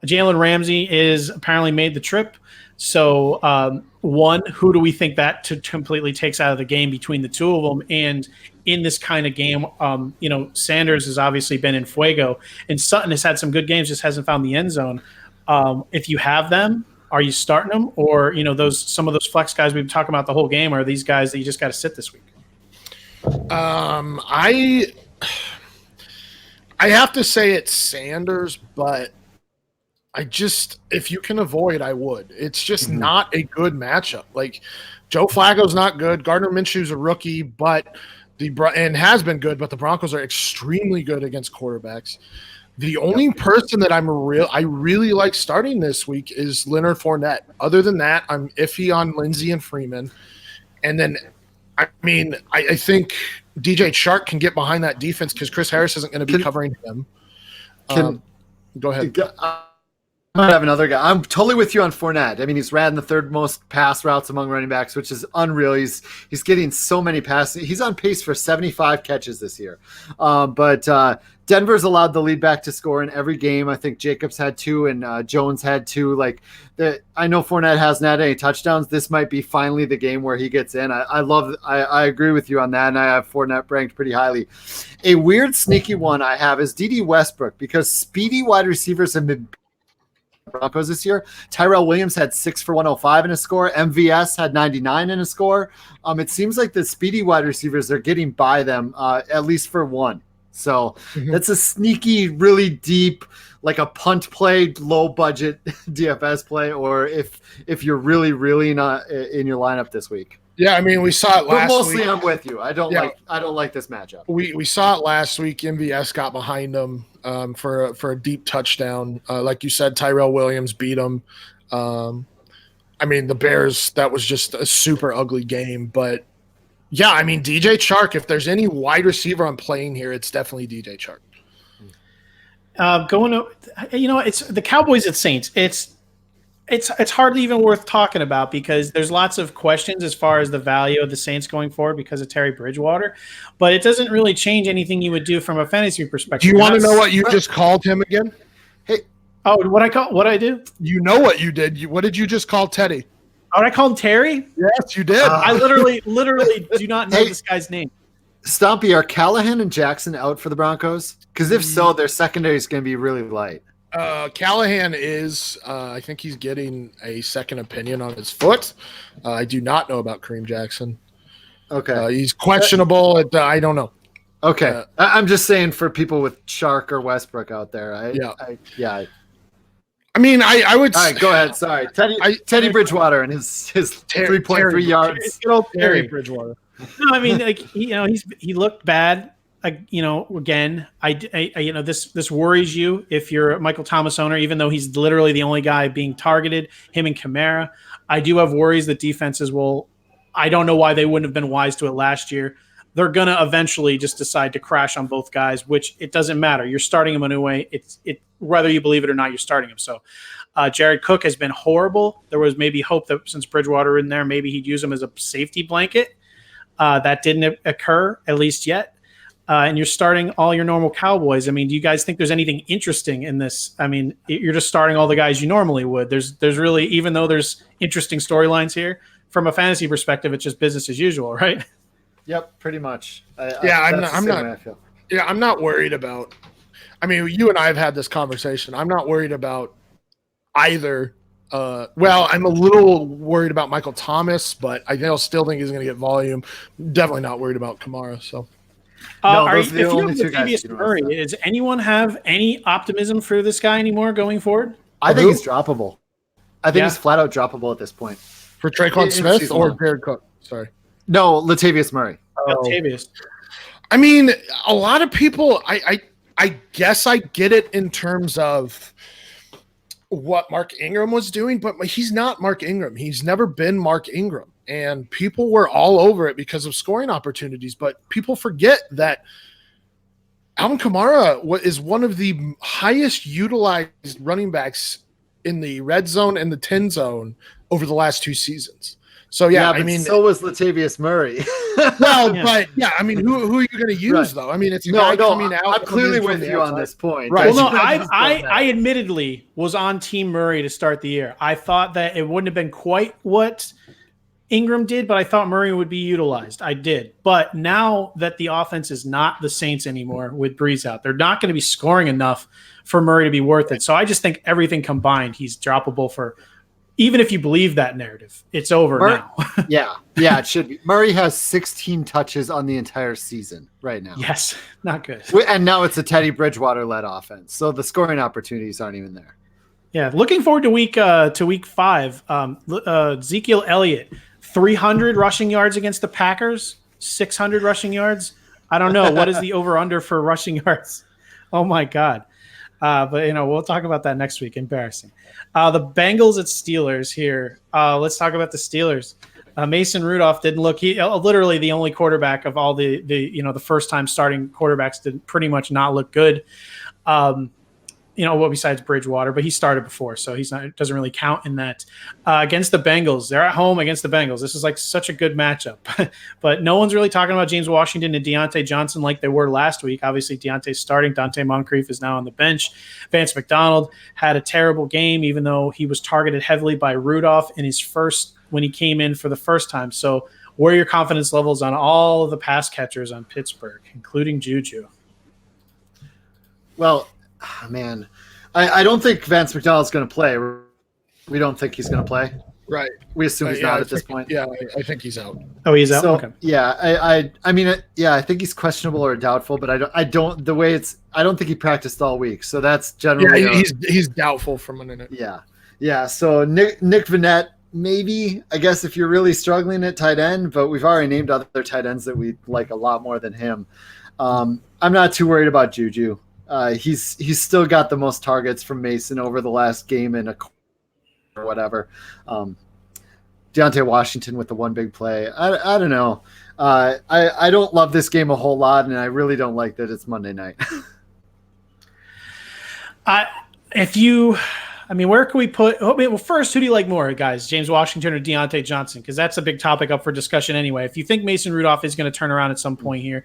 Jalen Ramsey is apparently made the trip. So one, who do we think that completely takes out of the game between the two of them? And in this kind of game, Sanders has obviously been in fuego, and Sutton has had some good games, just hasn't found the end zone. If you have them, are you starting them, or some of those flex guys we've been talking about the whole game, are these guys that you just got to sit this week? I have to say it's Sanders, but if you can avoid, I would. It's just not a good matchup. Like Joe Flacco's not good. Gardner Minshew's a rookie, and has been good, but the Broncos are extremely good against quarterbacks. The only person that I really like starting this week is Leonard Fournette. Other than that, I'm iffy on Lindsey and Freeman. And then, I think DJ Chark can get behind that defense because Chris Harris isn't going to be covering him. Go ahead. I have another guy. I'm totally with you on Fournette. I mean, he's ran the 3rd most pass routes among running backs, which is unreal. He's getting so many passes. He's on pace for 75 catches this year. But Denver's allowed the lead back to score in every game. I think Jacobs had 2 and Jones had 2. I know Fournette hasn't had any touchdowns. This might be finally the game where he gets in. I agree with you on that, and I have Fournette ranked pretty highly. A weird, sneaky one I have is D.D. Westbrook, because speedy wide receivers have been Broncos this year. Tyrell Williams had 6 for 105 in a score. MVS had 99 in a score. It seems like the speedy wide receivers are getting by them, at least for one. So that's a sneaky, really deep, like a punt play, low budget DFS play, or if you're really, really not in your lineup this week. Yeah, I mean, we saw it last week. But mostly I'm with you. I don't like this matchup. We saw it last week. MVS got behind him for a deep touchdown. Like you said, Tyrell Williams beat him. The Bears, that was just a super ugly game. But, yeah, DJ Chark, if there's any wide receiver I'm playing here, it's definitely DJ Chark. It's the Cowboys at Saints. It's hardly even worth talking about because there's lots of questions as far as the value of the Saints going forward because of Terry Bridgewater, but it doesn't really change anything you would do from a fantasy perspective. Do you want to know what you just called him again? Hey, what I do? You know what you did? What did you just call Teddy? Oh, I called Terry? Yes, you did. I literally do not know this guy's name. Stompy, are Callahan and Jackson out for the Broncos? Because if so, their secondary is going to be really light. Callahan is, I think he's getting a second opinion on his foot. I do not know about Kareem Jackson. Okay. He's questionable. I don't know. Okay. I'm just saying for people with Chark or Westbrook out there. I mean, I would. All right, go ahead. Sorry, Teddy Bridgewater and his 3.3 yards. Good old Terry Bridgewater. No, I mean, like he looked bad. Again, this worries you if you're a Michael Thomas owner, even though he's literally the only guy being targeted. Him and Kamara. I do have worries that defenses will. I don't know why they wouldn't have been wise to it last year. They're gonna eventually just decide to crash on both guys, which it doesn't matter. You're starting him anyway. It whether you believe it or not, you're starting him. So, Jared Cook has been horrible. There was maybe hope that since Bridgewater in there, maybe he'd use him as a safety blanket. That didn't occur, at least yet. And you're starting all your normal Cowboys. I mean, do you guys think there's anything interesting in this? I mean, you're just starting all the guys you normally would. There's really, even though there's interesting storylines here, from a fantasy perspective, it's just business as usual, right? Yep, pretty much. I'm not worried about. I mean, you and I have had this conversation. I'm not worried about either. I'm a little worried about Michael Thomas, but I still think he's going to get volume. Definitely not worried about Kamara. So, if you have Latavius Murray, does anyone have any optimism for this guy anymore going forward? I think he's droppable. I think he's flat out droppable at this point. For Tre'Quan Smith or Jared Cook? Sorry. No, Latavius Murray. Latavius. I mean, a lot of people, I guess I get it in terms of what Mark Ingram was doing, but he's not Mark Ingram. He's never been Mark Ingram. And people were all over it because of scoring opportunities. But people forget that Alvin Kamara is one of the highest utilized running backs in the red zone and the 10 zone over the last 2 seasons. So, I mean, so was Latavius Murray. But I mean, who are you going to use though? I mean, it's a guy coming out. I'm clearly with you on this point. Right. Well, no, I admittedly was on Team Murray to start the year. I thought that it wouldn't have been quite what Ingram did, but I thought Murray would be utilized. I did. But now that the offense is not the Saints anymore with Breeze out, they're not going to be scoring enough for Murray to be worth it. So I just think everything combined, he's droppable for. Even if you believe that narrative, it's over now. yeah, it should be. Murray has 16 touches on the entire season right now. Yes, not good. And now it's a Teddy Bridgewater-led offense, so the scoring opportunities aren't even there. Yeah, looking forward to week 5. Ezekiel Elliott, 300 rushing yards against the Packers, 600 rushing yards. I don't know. What is the over-under for rushing yards? Oh, my God. But, we'll talk about that next week. Embarrassing. The Bengals at Steelers here. Let's talk about the Steelers. Mason Rudolph didn't look. He literally the only quarterback of all the first-time starting quarterbacks did pretty much not look good. Besides Bridgewater, but he started before, so doesn't really count in that. Against the Bengals, they're at home against the Bengals. This is like such a good matchup, but no one's really talking about James Washington and Deontay Johnson like they were last week. Obviously, Deontay's starting. Dante Moncrief is now on the bench. Vance McDonald had a terrible game, even though he was targeted heavily by Rudolph in his first when he came in for the first time. So, where are your confidence levels on all of the pass catchers on Pittsburgh, including Juju? Well. Oh, man, I don't think Vance McDonald's going to play. We don't think he's going to play. Right. We assume he's not at this point. Yeah, I think he's out. Oh, he's out? So, okay. Yeah, I think he's questionable or doubtful, but I don't think he practiced all week. So that's generally he's doubtful from a minute. Yeah. So Nick Vannett, maybe, I guess, if you're really struggling at tight end, but we've already named other tight ends that we like a lot more than him. I'm not too worried about Juju. He's still got the most targets from Mason over the last game in a quarter or whatever. Deontay Washington with the one big play. I don't know. I don't love this game a whole lot, and I really don't like that it's Monday night. Where can we put? Well, first, who do you like more, guys? James Washington or Deontay Johnson? Because that's a big topic up for discussion anyway. If you think Mason Rudolph is going to turn around at some point here,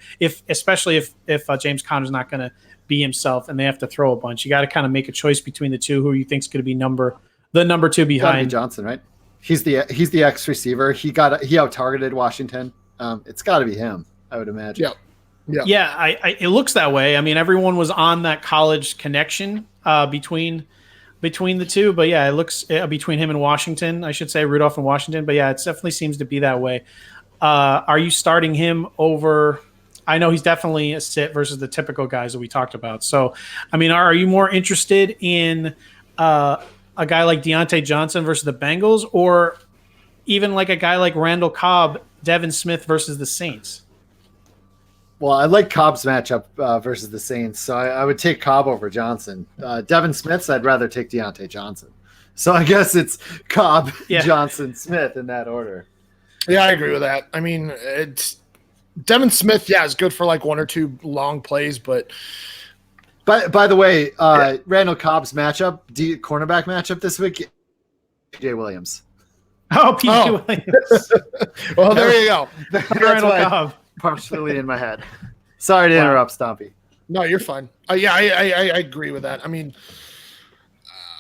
especially if James Conner's not going to be himself and they have to throw a bunch, you got to kind of make a choice between the two. Who you think is going to be the number 2 behind Johnson? Right? He's the X receiver. He out targeted Washington. It's got to be him, I would imagine. Yeah. It looks that way. I mean, everyone was on that college connection between the two, but yeah, it looks between him and Washington, I should say, Rudolph and Washington. But yeah, it definitely seems to be that way. Are you starting him over? I know he's definitely a sit versus the typical guys that we talked about. So, I mean, are you more interested in a guy like Deontay Johnson versus the Bengals, or even like a guy like Randall Cobb, Devin Smith versus the Saints? Well, I like Cobb's matchup versus the Saints, so I would take Cobb over Johnson. Devin Smith's, I'd rather take Deontay Johnson. So I guess it's Cobb, Johnson, Smith in that order. Yeah, I agree with that. I mean, it's Devin Smith, is good for like one or two long plays, but by the way, Randall Cobb's cornerback matchup this week, P.J. Williams. Oh, P.J. Williams. Well, there you go. That's why partially in my head. Sorry to interrupt, Stompy. No, you're fine. I agree with that. I mean,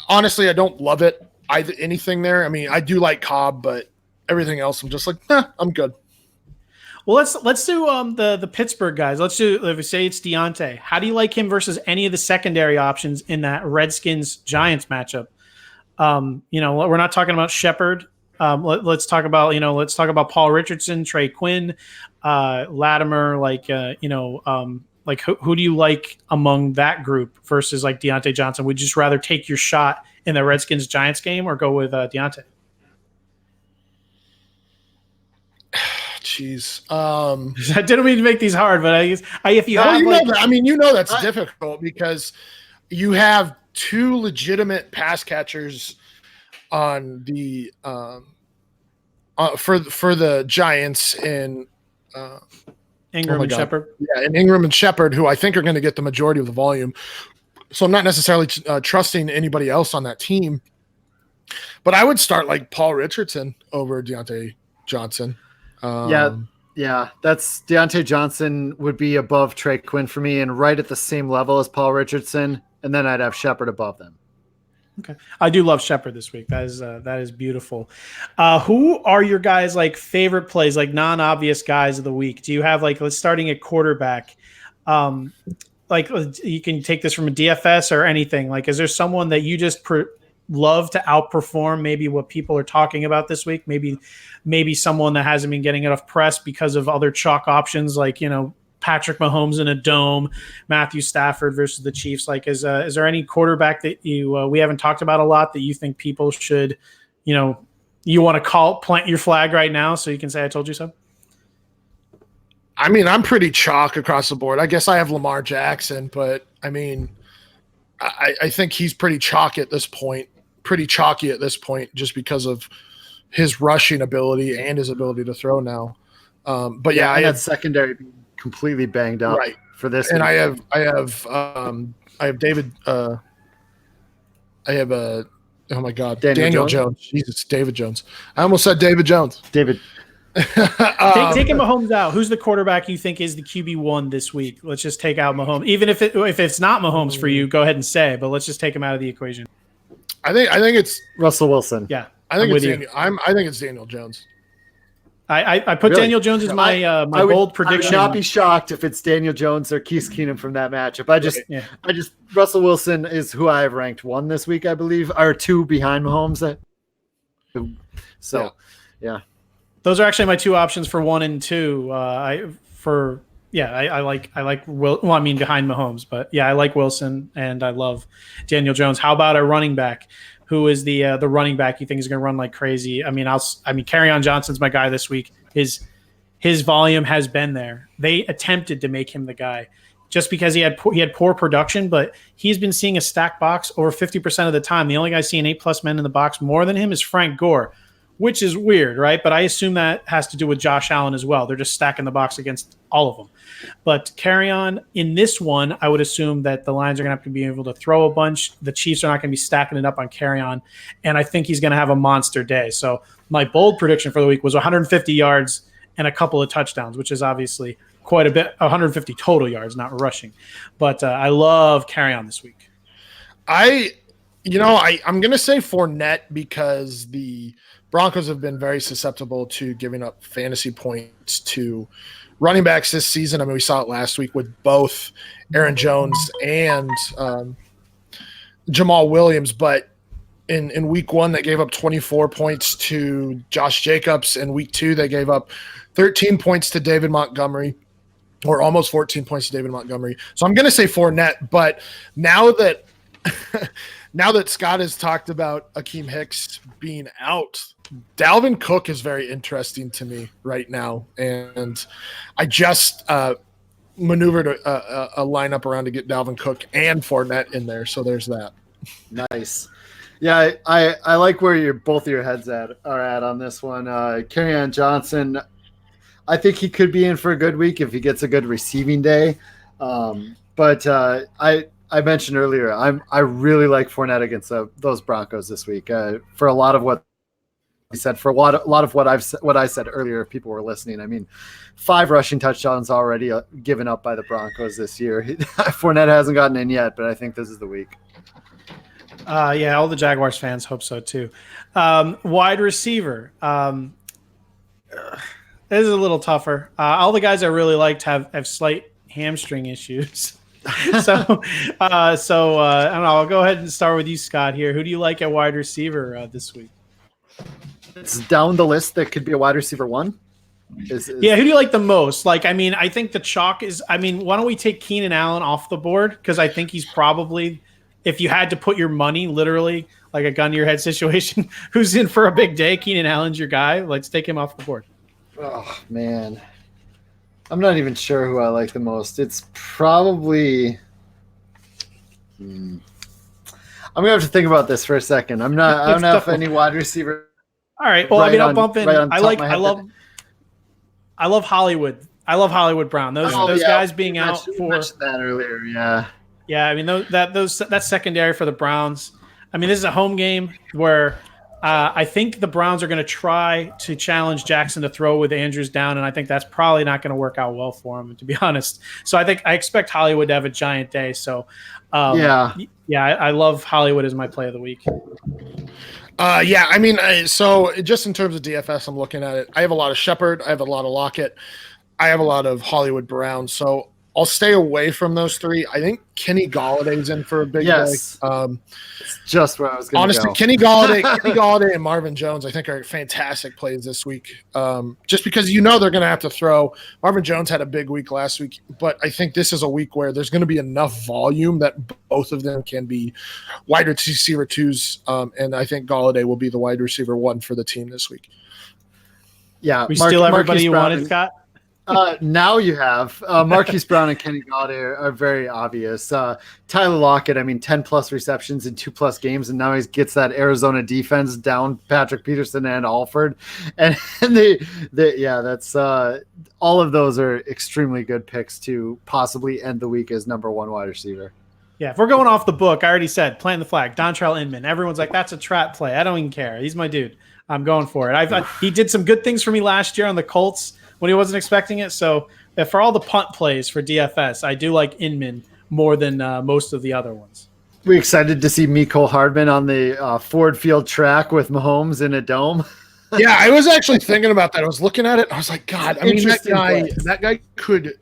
honestly, I don't love anything there. I mean, I do like Cobb, but everything else, I'm just like, I'm good. Well, let's do the Pittsburgh guys. Let's say it's Deontay. How do you like him versus any of the secondary options in that Redskins Giants matchup? We're not talking about Shepard. Let's talk about Paul Richardson, Trey Quinn, Latimer. Who do you like among that group versus like Deontay Johnson? Would you just rather take your shot in the Redskins Giants game or go with Deontay? Jeez. I didn't mean to make these hard, but if you have, that's difficult because you have two legitimate pass catchers on the for the Giants in Ingram and Shepard. Yeah, and Ingram and Shepard, who I think are going to get the majority of the volume. So I'm not necessarily trusting anybody else on that team, but I would start like Paul Richardson over Deontay Johnson. That's Deontay Johnson would be above Trey Quinn for me and right at the same level as Paul Richardson, and then I'd have Shepard above them. Okay, I do love Shepard this week. That is beautiful. Who are your guys' like favorite plays, like non-obvious guys of the week? Do you have let's starting at quarterback? You can take this from a DFS or anything. Like, is there someone that you just love to outperform maybe what people are talking about this week? Maybe someone that hasn't been getting enough press because of other chalk options, like Patrick Mahomes in a dome, Matthew Stafford versus the Chiefs. Like, is there any quarterback that we haven't talked about a lot that you think people should, you want to plant your flag right now so you can say I told you so? I mean, I'm pretty chalk across the board. I guess I have Lamar Jackson, but I mean, I think he's pretty chalky at this point, just because of his rushing ability and his ability to throw now. But I had secondary being completely banged up for this. And I have David. Oh my God, Daniel Jones. Jesus, David Jones. I almost said David Jones. David. Taking Mahomes out. Who's the quarterback you think is the QB1 this week? Let's just take out Mahomes. Even if it's not Mahomes for you, go ahead and say. But let's just take him out of the equation. I think it's Russell Wilson. Yeah, I think it's Daniel Jones. I put Daniel Jones as my bold prediction. I would not be shocked if it's Daniel Jones or Case Keenum from that matchup. Russell Wilson is who I have ranked 1 this week, I believe, or 2 behind Mahomes. Those are actually my 2 options for 1 and 2. I like behind Mahomes, but I like Wilson and I love Daniel Jones. How about a running back? Who is the running back you think is going to run like crazy? I mean, Kerryon Johnson's my guy this week. His volume has been there. They attempted to make him the guy just because he had poor production, but he's been seeing a stack box over 50% of the time. The only guy seeing 8+ men in the box more than him is Frank Gore, which is weird, right? But I assume that has to do with Josh Allen as well. They're just stacking the box against all of them. But Kerryon, in this one, I would assume that the Lions are going to have to be able to throw a bunch. The Chiefs are not going to be stacking it up on Kerryon, and I think he's going to have a monster day. So my bold prediction for the week was 150 yards and a couple of touchdowns, which is obviously quite a bit, 150 total yards, not rushing. But I love Kerryon this week. I'm going to say Fournette because the Broncos have been very susceptible to giving up fantasy points to running backs this season. I mean, we saw it last week with both Aaron Jones and Jamal Williams, but in week 1, they gave up 24 points to Josh Jacobs. In week 2, they gave up 13 points to David Montgomery, or almost 14 points to David Montgomery. So I'm going to say Fournette, but now that now that Scott has talked about Akeem Hicks being out, Dalvin Cook is very interesting to me right now. And I just maneuvered a lineup around to get Dalvin Cook and Fournette in there. So there's that. Nice. Yeah, I like where both of your heads are at on this one. Kerryon Johnson, I think he could be in for a good week if he gets a good receiving day. But I mentioned earlier, I really like Fournette against those Broncos this week. For a lot of what I said, for a lot of what I said earlier, if people were listening, I mean, 5 rushing touchdowns already given up by the Broncos this year. Fournette hasn't gotten in yet, but I think this is the week. Yeah, all the Jaguars fans hope so too. Wide receiver. This is a little tougher. All the guys I really liked have slight hamstring issues. so I don't know. I'll go ahead and start with you, Scott. Here, who do you like at wide receiver this week? It's down the list that could be a wide receiver 1. Yeah, who do you like the most? Like, I mean, I think the chalk is. I mean, why don't we take Keenan Allen off the board, because I think he's probably, if you had to put your money, literally like a gun to your head situation, who's in for a big day? Keenan Allen's your guy. Let's take him off the board. Oh man, I'm not even sure who I like the most. It's probably. I'm gonna have to think about this for a second. I don't have any wide receiver. All right. Well, I mean, I'll bump in. I love Hollywood. I love Hollywood Brown. Those guys being out for that earlier. Yeah. Yeah. I mean, that secondary for the Browns. I mean, this is a home game where I think the Browns are going to try to challenge Jackson to throw with Andrews down, and I think that's probably not going to work out well for him, to be honest. So I expect Hollywood to have a giant day. So I love Hollywood as my play of the week. Yeah, I mean, so just in terms of DFS, I'm looking at it. I have a lot of Shepard. I have a lot of Lockett. I have a lot of Hollywood Brown. So I'll stay away from those 3. I think Kenny Galladay's in for a big day. It's just where I was going to go. Honestly, Kenny Galladay and Marvin Jones, I think, are fantastic plays this week. Just because they're going to have to throw. Marvin Jones had a big week last week, but I think this is a week where there's going to be enough volume that both of them can be wide receiver 2s, and I think Galladay will be the wide receiver 1 for the team this week. Yeah, we steal everybody you wanted, Scott. Now you have Marquise Brown and Kenny Galladay are very obvious. Tyler Lockett, I mean, 10+ receptions in 2+ games, and now he gets that Arizona defense down Patrick Peterson and Alford, and that's all of those are extremely good picks to possibly end the week as number 1 wide receiver. Yeah, if we're going off the book, I already said plant the flag. Dontrell Inman. Everyone's like, that's a trap play. I don't even care. He's my dude. I'm going for it. He did some good things for me last year on the Colts when he wasn't expecting it. So for all the punt plays for DFS, I do like Inman more than most of the other ones. We excited to see Mecole Hardman on the Ford Field track with Mahomes in a dome. Yeah, I was actually thinking about that. I was looking at it. I was like, God, I mean, that guy could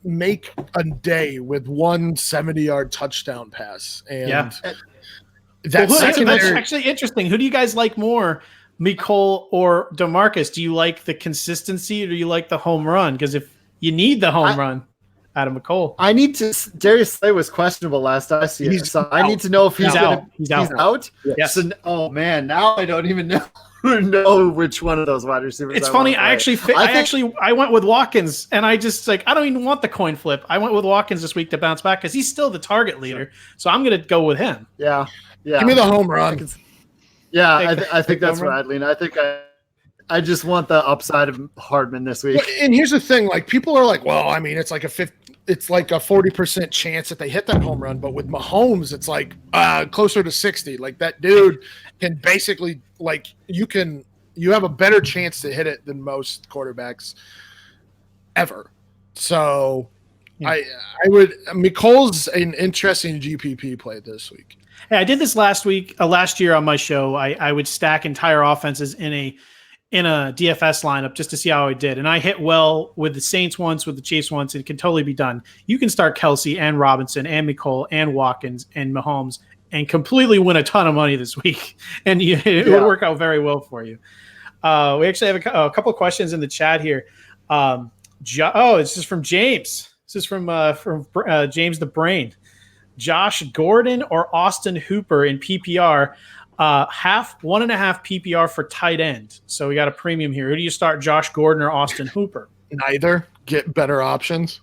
make a day with one 70-yard touchdown pass. And that's actually interesting. Who do you guys like more, Mecole or DeMarcus? Do you like the consistency or do you like the home run? Because if you need the home run out of Mecole. I need to – Darius Slay was questionable last I see it. So I need to know if he's out. He's out? Yes. So, oh, man, now I don't even know which one of those wide receivers. It's funny. I went with Watkins, and I just I don't even want the coin flip. I went with Watkins this week to bounce back because he's still the target leader. So I'm going to go with him. Yeah. Give me the home run. I think that's right, Lean. I think I just want the upside of Hardman this week. And here's the thing: like people are like, well, I mean, it's like a 40% chance that they hit that home run, but with Mahomes, it's like closer to 60. Like that dude can basically you have a better chance to hit it than most quarterbacks ever. So Mecole's an interesting GPP play this week. Hey, I did this last year on my show. I would stack entire offenses in a DFS lineup just to see how I did. And I hit well with the Saints once, with the Chiefs once. It can totally be done. You can start Kelsey and Robinson and Mecole and Watkins and Mahomes and completely win a ton of money this week. And it would work out very well for you. We actually have a couple of questions in the chat here. This is from James. This is from James the Brain. Josh Gordon or Austin Hooper in PPR. 1.5 PPR for tight end. So we got a premium here. Who do you start, Josh Gordon or Austin Hooper? Neither. Get better options.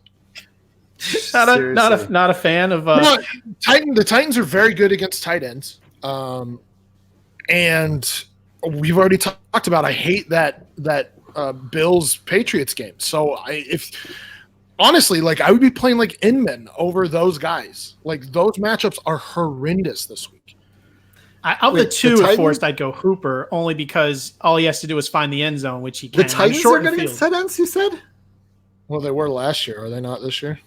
Not a fan of. No, the Titans are very good against tight ends, and we've already talked about. I hate that Bills Patriots game. So honestly, like I would be playing like Inman over those guys. Like those matchups are horrendous this week. Of the two, if forced, I'd go Hooper only because all he has to do is find the end zone, which he can. The Titans are good against tight ends, you said? Well, they were last year. Are they not this year?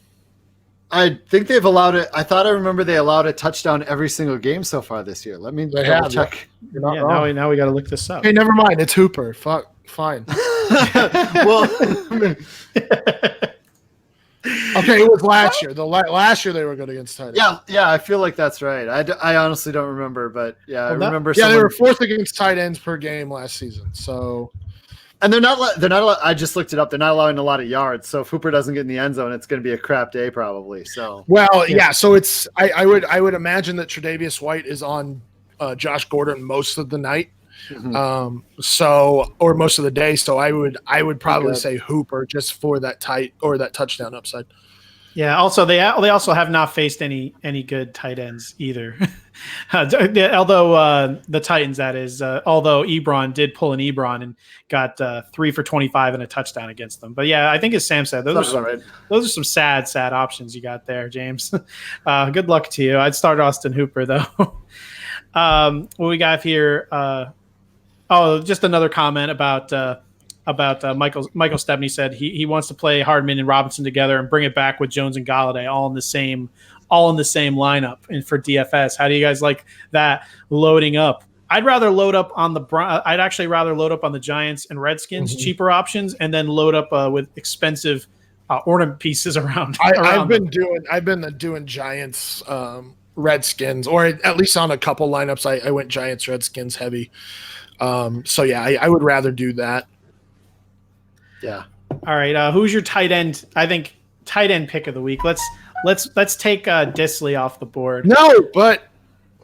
I think they've allowed it. I thought I remember they allowed a touchdown every single game so far this year. Let me double check. You're not wrong. Now we got to look this up. Hey, never mind. It's Hooper. Fuck. Fine. Well, okay, it was last year. Last year they were good against tight ends. Yeah, I feel like that's right. I honestly don't remember, but I remember. Yeah, they were fourth against tight ends per game last season. So, and they're not. I just looked it up. They're not allowing a lot of yards. So if Hooper doesn't get in the end zone, it's going to be a crap day probably. So So it's I would imagine that Tre'Davious White is on Josh Gordon most of the night. Mm-hmm. Or most of the day. So I would probably say Hooper just for that touchdown upside. Yeah. Also, they also have not faced any good tight ends either. Although the Titans, that is, although Ebron did pull an Ebron and got 3 for 25 and a touchdown against them. But yeah, I think as Sam said, those are some sad options you got there, James. Good luck to you. I'd start Austin Hooper though. What we got here? Just another comment about Michael Stepney said he wants to play Hardman and Robinson together and bring it back with Jones and Golladay all in the same lineup and for DFS. How do you guys like that loading up? I'd actually rather load up on the Giants and Redskins, cheaper options, and then load up with expensive ornament pieces around. I've been doing Giants, Redskins, or at least on a couple lineups. I went Giants, Redskins heavy. I would rather do that. Yeah. All right. Who's your tight end? I think tight end pick of the week. Let's take Disley off the board. No, but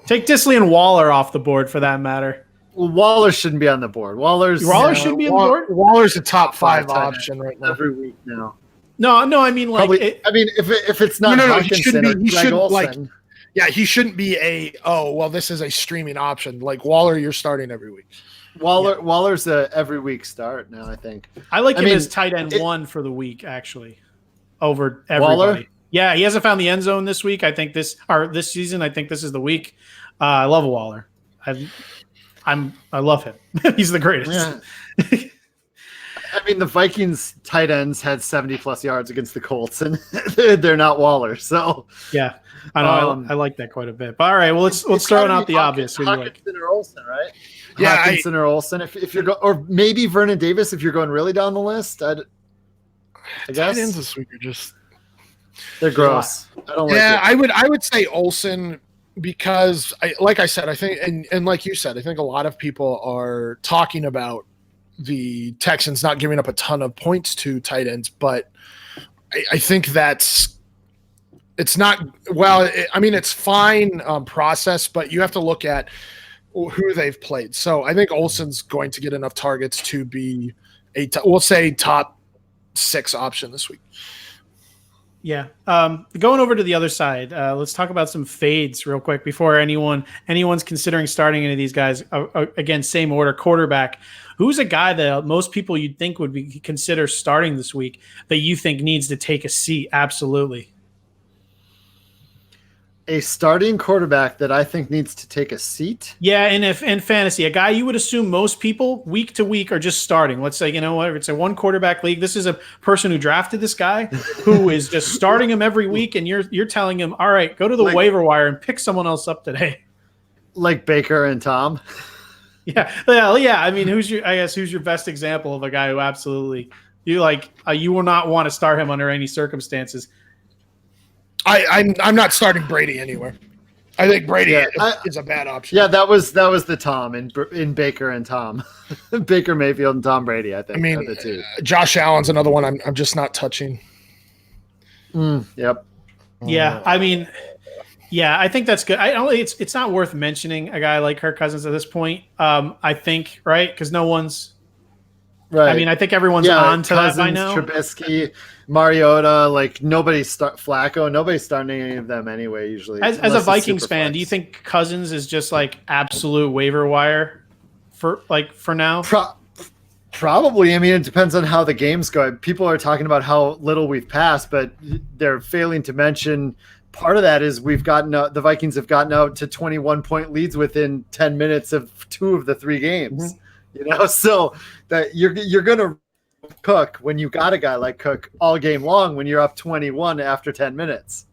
take Disley and Waller off the board for that matter. Well, Waller shouldn't be on the board. Waller should be on the board. Waller's a top 5 option right now every week now. No, I mean like. If it's not Hawkinson or Greg Olsen. Yeah, he shouldn't be this is a streaming option. Like Waller, you're starting every week. Waller's a every week start now, I think. I like him as tight end 1 for the week, actually, over everybody. Waller? Yeah, he hasn't found the end zone this week. I think this season. I think this is the week. I love Waller. I love him. He's the greatest. Yeah. I mean, the Vikings tight ends had 70+ yards against the Colts, and they're not Waller. So yeah, I know. I like that quite a bit. But all right, well, let's throw out the obvious. Hawkinson or Olsen, right? Yeah, Hawkinson or Olsen. If you're or maybe Vernon Davis if you're going really down the list. I guess tight ends this week are just they're gross. I don't like it. I would say Olsen because like I said, I think and like you said, I think a lot of people are talking about the Texans not giving up a ton of points to tight ends, but I think it's not it's fine process, but you have to look at who they've played. So I think Olsen's going to get enough targets to be we'll say top 6 option this week. Yeah. Going over to the other side, let's talk about some fades real quick before anyone's considering starting any of these guys. Again, same order, quarterback. Who's a guy that most people you'd think would be consider starting this week that you think needs to take a seat? Absolutely. A starting quarterback that I think needs to take a seat. Yeah, and if in fantasy, a guy you would assume most people week to week are just starting. Let's say, it's a 1 quarterback league. This is a person who drafted this guy who is just starting him every week, and you're telling him, all right, go to the waiver wire and pick someone else up today. Like Baker and Tom. Yeah. I mean, who's your best example of a guy who absolutely you will not want to start him under any circumstances? I'm not starting Brady anywhere. I think Brady is a bad option. Yeah, that was the Tom in Baker and Tom, Baker Mayfield and Tom Brady. I think. I mean, the two. Josh Allen's another one. I'm just not touching. Yep. Yeah, I mean, Yeah, I think that's good. It's not worth mentioning a guy like Kirk Cousins at this point. I think, right? Because no one's right. I mean, I think everyone's on to Cousins, that by now. Trubisky, Mariota, like Flacco, nobody's starting any of them anyway. Usually, as a Vikings fan, do you think Cousins is just like absolute waiver wire for now? Probably. I mean, it depends on how the games go. People are talking about how little we've passed, but they're failing to mention part of that is the Vikings have gotten out to 21-point leads within 10 minutes of 2 of the 3 games. Mm-hmm. So that you're going to Cook when you got a guy like Cook all game long when you're up 21 after 10 minutes,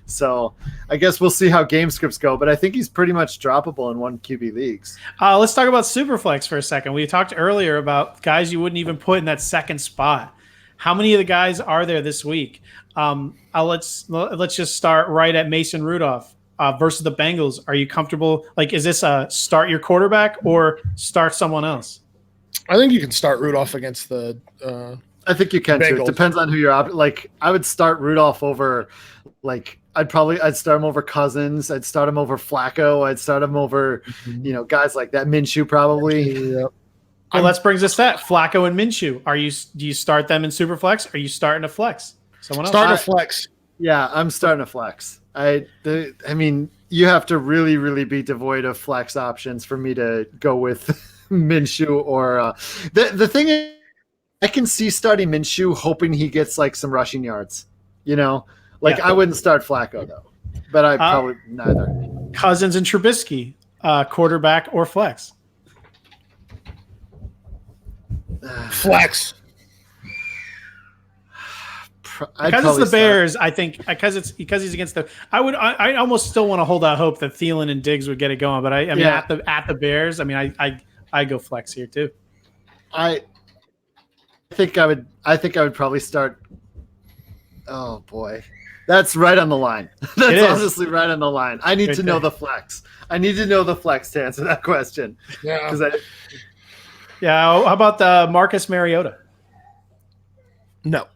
So I guess we'll see how game scripts go, but I think he's pretty much droppable in 1 QB leagues. Let's talk about Superflex for a second. We talked earlier about guys you wouldn't even put in that second spot. How many of the guys are there this week? Let's just start right at Mason Rudolph versus the Bengals. Are you comfortable? Like, is this a start your quarterback or start someone else? I think you can start Rudolph against the I think you can too. It depends on who you're like. I would start Rudolph over I'd start him over Cousins. I'd start him over Flacco. I'd start him over guys like that. Minshew probably. Well, let's bring us that Flacco and Minshew. Do you start them in Superflex? Or are you starting a flex? Someone else? Start a flex. Yeah, I'm starting a flex. I mean, you have to really, really be devoid of flex options for me to go with Minshew or the thing is, I can see starting Minshew hoping he gets like some rushing yards. I wouldn't start Flacco though, but I probably neither. Cousins and Trubisky, quarterback or flex? Flex. Because it's the Bears, I think because he's against the. I almost still want to hold out hope that Thielen and Diggs would get it going, but I mean at the Bears, I mean I go flex here too. I think I would probably start. Oh boy, that's right on the line. That's honestly right on the line. I need to know the flex. I need to know the flex to answer that question. Yeah. How about Marcus Mariota? No.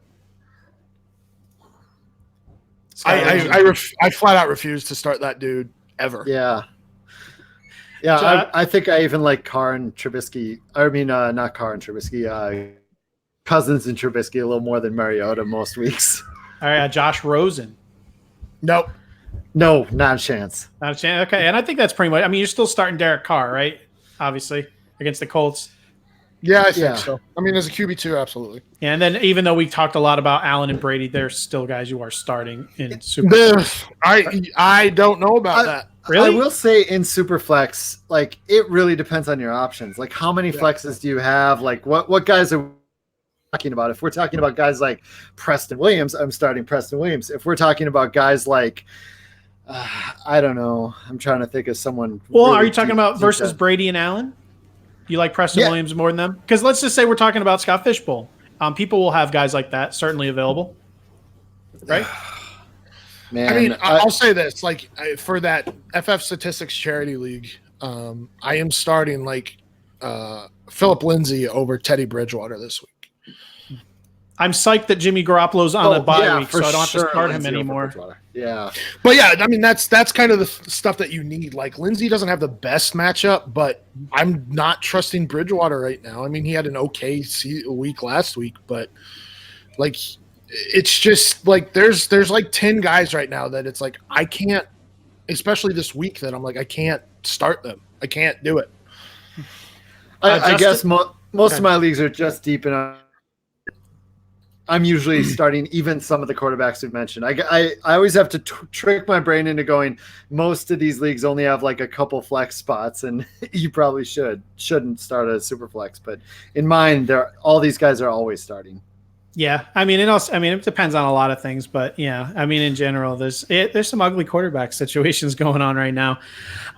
I flat out refuse to start that dude ever. Yeah. Yeah, I think I even like Carr and Trubisky. I mean, not Carr and Trubisky. Cousins and Trubisky a little more than Mariota most weeks. All right, Josh Rosen. Nope. No, not a chance. Not a chance. Okay, and I think that's pretty much. I mean, you're still starting Derek Carr, right? Obviously, against the Colts. Yeah, I think so. I mean, as a QB2, absolutely. Yeah, and then even though we talked a lot about Allen and Brady, there's still guys you are starting in Superflex. I don't know about that. Really? I will say in Superflex, like it really depends on your options. Like how many flexes do you have? Like what guys are we talking about? If we're talking about guys like Preston Williams, I'm starting Preston Williams. If we're talking about guys like I don't know, I'm trying to think of someone. Well, really are you talking about versus Brady and Allen? You like Preston Williams more than them? Because let's just say we're talking about Scott Fishbowl. People will have guys like that certainly available, right? Man, I mean, I'll say this: like for that FF Statistics Charity League, I am starting Philip Lindsay over Teddy Bridgewater this week. I'm psyched that Jimmy Garoppolo's on a bye week, so I don't have to start him anymore. Yeah, but yeah, I mean that's kind of the stuff that you need. Like Lindsay doesn't have the best matchup, but I'm not trusting Bridgewater right now. I mean, he had an okay week last week, but like it's just like there's like 10 guys right now that it's like I can't, especially this week that I'm like I can't start them. I can't do it. I guess most of my leagues are just deep enough. I'm usually starting even some of the quarterbacks we've mentioned. I always have to trick my brain into going, most of these leagues only have like a couple flex spots, and you probably shouldn't start a super flex. But in mine, all these guys are always starting. Yeah, I mean, it depends on a lot of things, but yeah, I mean, in general, there's some ugly quarterback situations going on right now.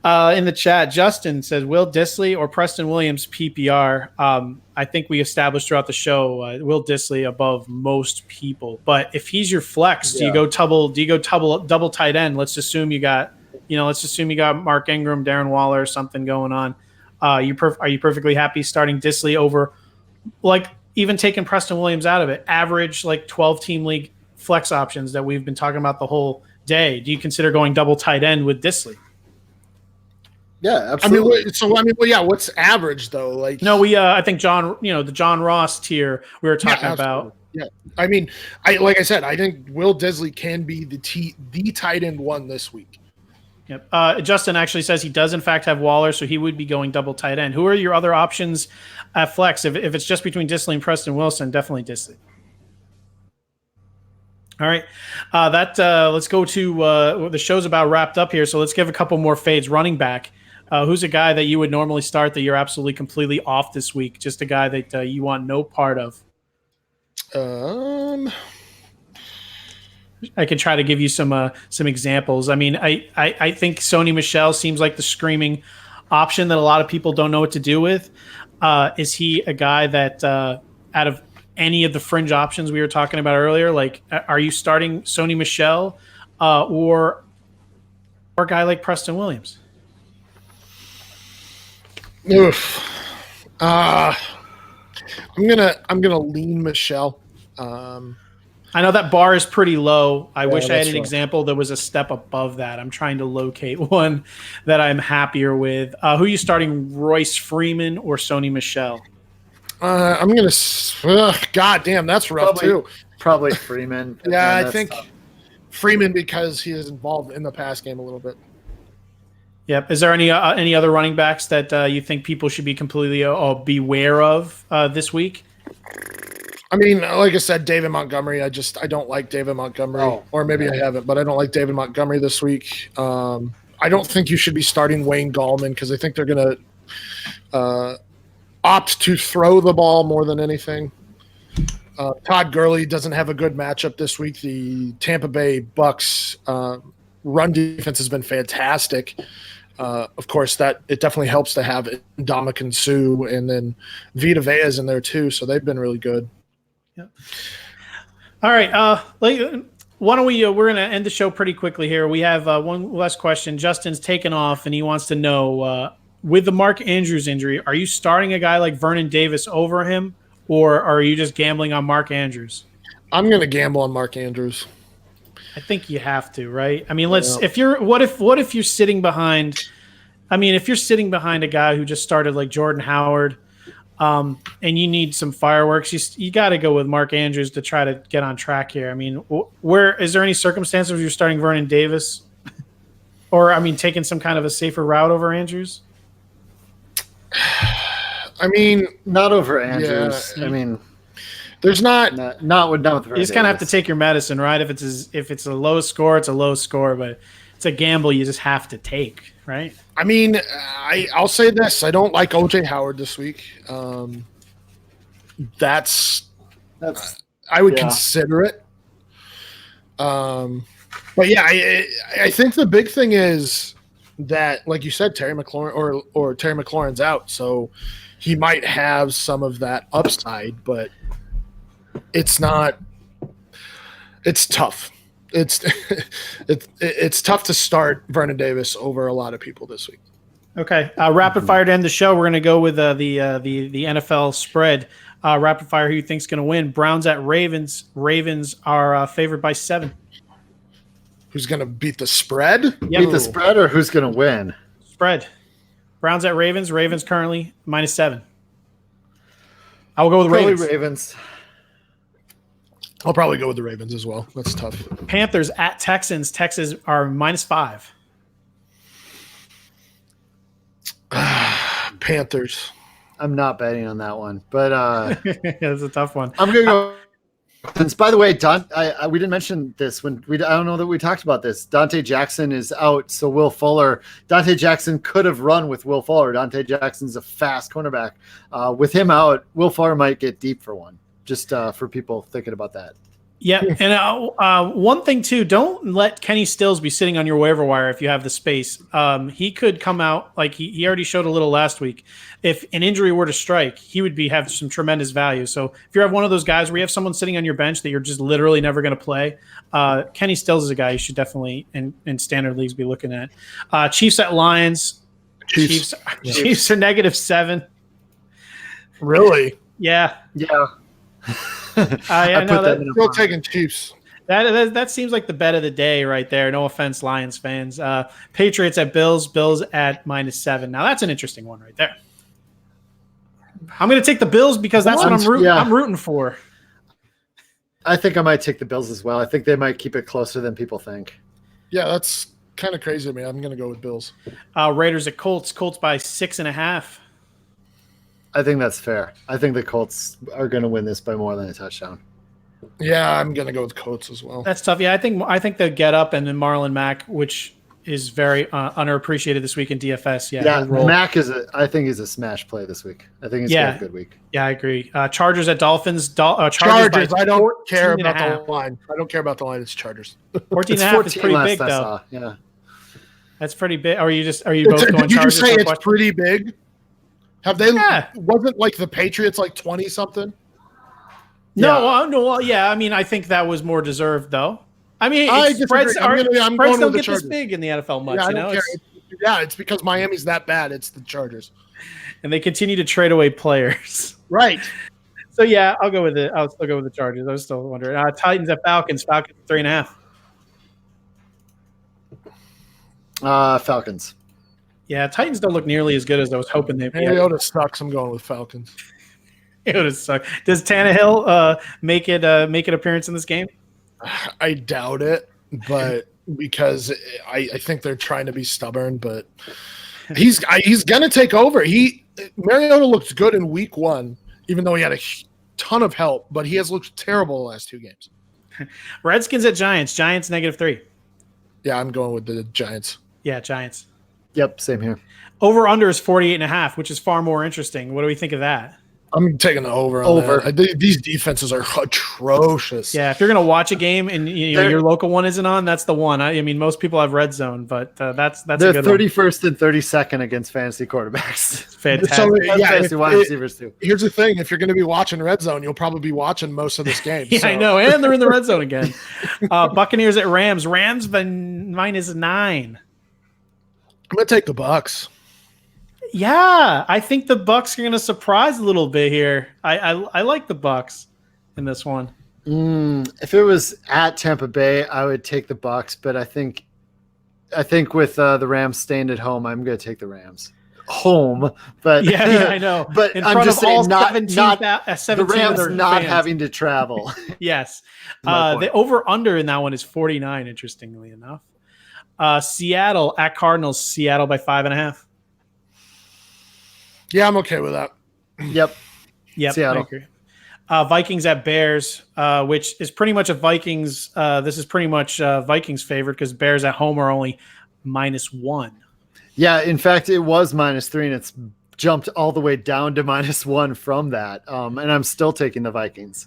In the chat, Justin says, Will Dissly or Preston Williams PPR? I think we established throughout the show, Will Dissly above most people, but if he's your flex, do you go double tight end? Let's assume you got Mark Ingram, Darren Waller, or something going on. Are you perfectly happy starting Dissly over, like, even taking Preston Williams out of it, average like 12-team league flex options that we've been talking about the whole day, do you consider going double tight end with Disley? Yeah, absolutely. What's average though? Like, no, I think John, the John Ross tier we were talking about. Yeah, I mean, like I said, I think Will Disley can be the tight end one this week. Yep. Justin actually says he does in fact have Waller, so he would be going double tight end. Who are your other options at flex? If it's just between Disley and Preston Wilson, definitely Disley. All right, let's go to the show's about wrapped up here. So let's give a couple more fades. Running back. Who's a guy that you would normally start that you're absolutely completely off this week? Just a guy that you want no part of. I can try to give you some examples. I mean, I think Sony Michel seems like the screaming option that a lot of people don't know what to do with. Is he a guy that out of any of the fringe options we were talking about earlier, like are you starting Sony Michel or a guy like Preston Williams? Oof. I'm gonna lean Michelle. I know that bar is pretty low. I wish I had an example that was a step above that. I'm trying to locate one that I'm happier with. Who are you starting, Royce Freeman or Sony Michel? I'm gonna. God damn, that's rough too. Probably Freeman. Yeah, I think Freeman because he is involved in the pass game a little bit. Yep. Is there any other running backs that you think people should be completely beware of this week? I mean, like I said, David Montgomery. I don't like David Montgomery, or maybe I haven't, but I don't like David Montgomery this week. I don't think you should be starting Wayne Gallman because I think they're going to opt to throw the ball more than anything. Todd Gurley doesn't have a good matchup this week. The Tampa Bay Bucks run defense has been fantastic. Of course, that it definitely helps to have Ndamukong Suh and then Vita Vea's in there too, so they've been really good. Yeah. All right. Why don't we're going to end the show pretty quickly here. We have one last question. Justin's taken off, and he wants to know, with the Mark Andrews injury, are you starting a guy like Vernon Davis over him, or are you just gambling on Mark Andrews? I'm going to gamble on Mark Andrews. I think you have to, right? I mean, what if you're sitting behind? I mean, if you're sitting behind a guy who just started like Jordan Howard, and you need some fireworks, you got to go with Mark Andrews to try to get on track here. I mean, where is there any circumstances where you're starting Vernon Davis, or I mean, taking some kind of a safer route over Andrews? I mean, not over Andrews. Yeah, I mean. There's not with you just kind of have to take your medicine, right? If it's a low score, it's a low score, but it's a gamble you just have to take, right? I mean, I'll say this: I don't like OJ Howard this week. That's I would consider it. But yeah, I think the big thing is that, like you said, Terry McLaurin or Terry McLaurin's out, so he might have some of that upside, but. It's not. It's tough. It's tough to start Vernon Davis over a lot of people this week. Okay, rapid fire to end the show. We're going to go with the NFL spread. Rapid fire. Who you think's going to win? Browns at Ravens. Ravens are favored by 7. Who's going to beat the spread? Yep. Beat the spread, or who's going to win? Spread. Browns at Ravens. Ravens currently -7. I will go with Probably Ravens. Ravens. I'll probably go with the Ravens as well. That's tough. Panthers at Texans. Texans are -5. Panthers. I'm not betting on that one, but it's a tough one. I'm gonna go. By the way, we didn't mention this I don't know that we talked about this. Dante Jackson is out, so Will Fuller. Dante Jackson could have run with Will Fuller. Dante Jackson's a fast cornerback. With him out, Will Fuller might get deep for one. Just for people thinking about that. Yeah, and one thing too, don't let Kenny Stills be sitting on your waiver wire if you have the space. He could come out like he already showed a little last week. If an injury were to strike, he would have some tremendous value. So if you have one of those guys where you have someone sitting on your bench that you're just literally never going to play, Kenny Stills is a guy you should definitely in standard leagues be looking at. Chiefs at Lions. Chiefs are -7. Really? Yeah. Yeah. I know that. Still taking Chiefs. That seems like the bet of the day right there. No offense, Lions fans. Patriots at Bills. Bills at -7. Now that's an interesting one right there. I'm going to take the Bills because that's what I'm rooting. Yeah. I'm rooting for. I think I might take the Bills as well. I think they might keep it closer than people think. Yeah, that's kind of crazy to me. I'm going to go with Bills. Raiders at Colts. Colts by 6.5. I think that's fair. I think the Colts are going to win this by more than a touchdown. Yeah, I'm going to go with Colts as well. That's tough. Yeah, I think they'll get up, and then Marlon Mack, which is very underappreciated this week in DFS. Yeah, Mack I think he's a smash play this week. I think he's got a good week. Yeah, I agree. Chargers at Dolphins. Chargers. I don't care about the line. I don't care about the line. It's Chargers. 14.5 is pretty big, though. Yeah, that's pretty big. Are you both going Did you Chargers? Just say it's pretty big? Have they? Yeah. Wasn't like the Patriots like 20 something? No, no. Yeah, I mean, I think that was more deserved, though. I mean, spreads don't get this big in the NFL much. Yeah, I don't care. It's because Miami's that bad. It's the Chargers, and they continue to trade away players. Right. So yeah, I'll go with it. I'll still go with the Chargers. I was still wondering. Titans at Falcons. Falcons 3.5. Falcons. Yeah, Titans don't look nearly as good as I was hoping they'd be. Mariota sucks. I'm going with Falcons. Mariota sucks. Does Tannehill make an appearance in this game? I doubt it, but because I think they're trying to be stubborn, but he's gonna take over. Mariota looked good in week 1, even though he had a ton of help, but he has looked terrible the last 2 games. Redskins at Giants. Giants -3. Yeah, I'm going with the Giants. Yeah, Giants. Yep, same here. Over under is 48.5, which is far more interesting. What do we think of that? I'm taking the over. These defenses are atrocious. Yeah, if you're going to watch a game and your local one isn't on, that's the one. I mean, most people have red zone, but that's a good 31st and 32nd against fantasy quarterbacks. Fantastic. So, fantasy wide receivers too. Here's the thing: if you're going to be watching red zone, you'll probably be watching most of this game. Yeah, so. I know, and they're in the red zone again. Buccaneers at Rams. Rams by -9. I'm going to take the Bucs. Yeah, I think the Bucs are going to surprise a little bit here. I like the Bucs in this one. If it was at Tampa Bay, I would take the Bucs, but I think with the Rams staying at home, I'm going to take the Rams home. But yeah, I know. But in I'm front just of all saying, 17 the Rams not fans. having to travel. Yes, the over under in that one is 49. Interestingly enough, Seattle at Cardinals. Seattle by 5.5. Yeah, I'm okay with that. Yep. Seattle. I agree. Vikings at Bears, which is pretty much a Vikings. This is pretty much Vikings favorite because Bears at home are only -1. Yeah, in fact, it was -3, and it's jumped all the way down to -1 from that. And I'm still taking the Vikings.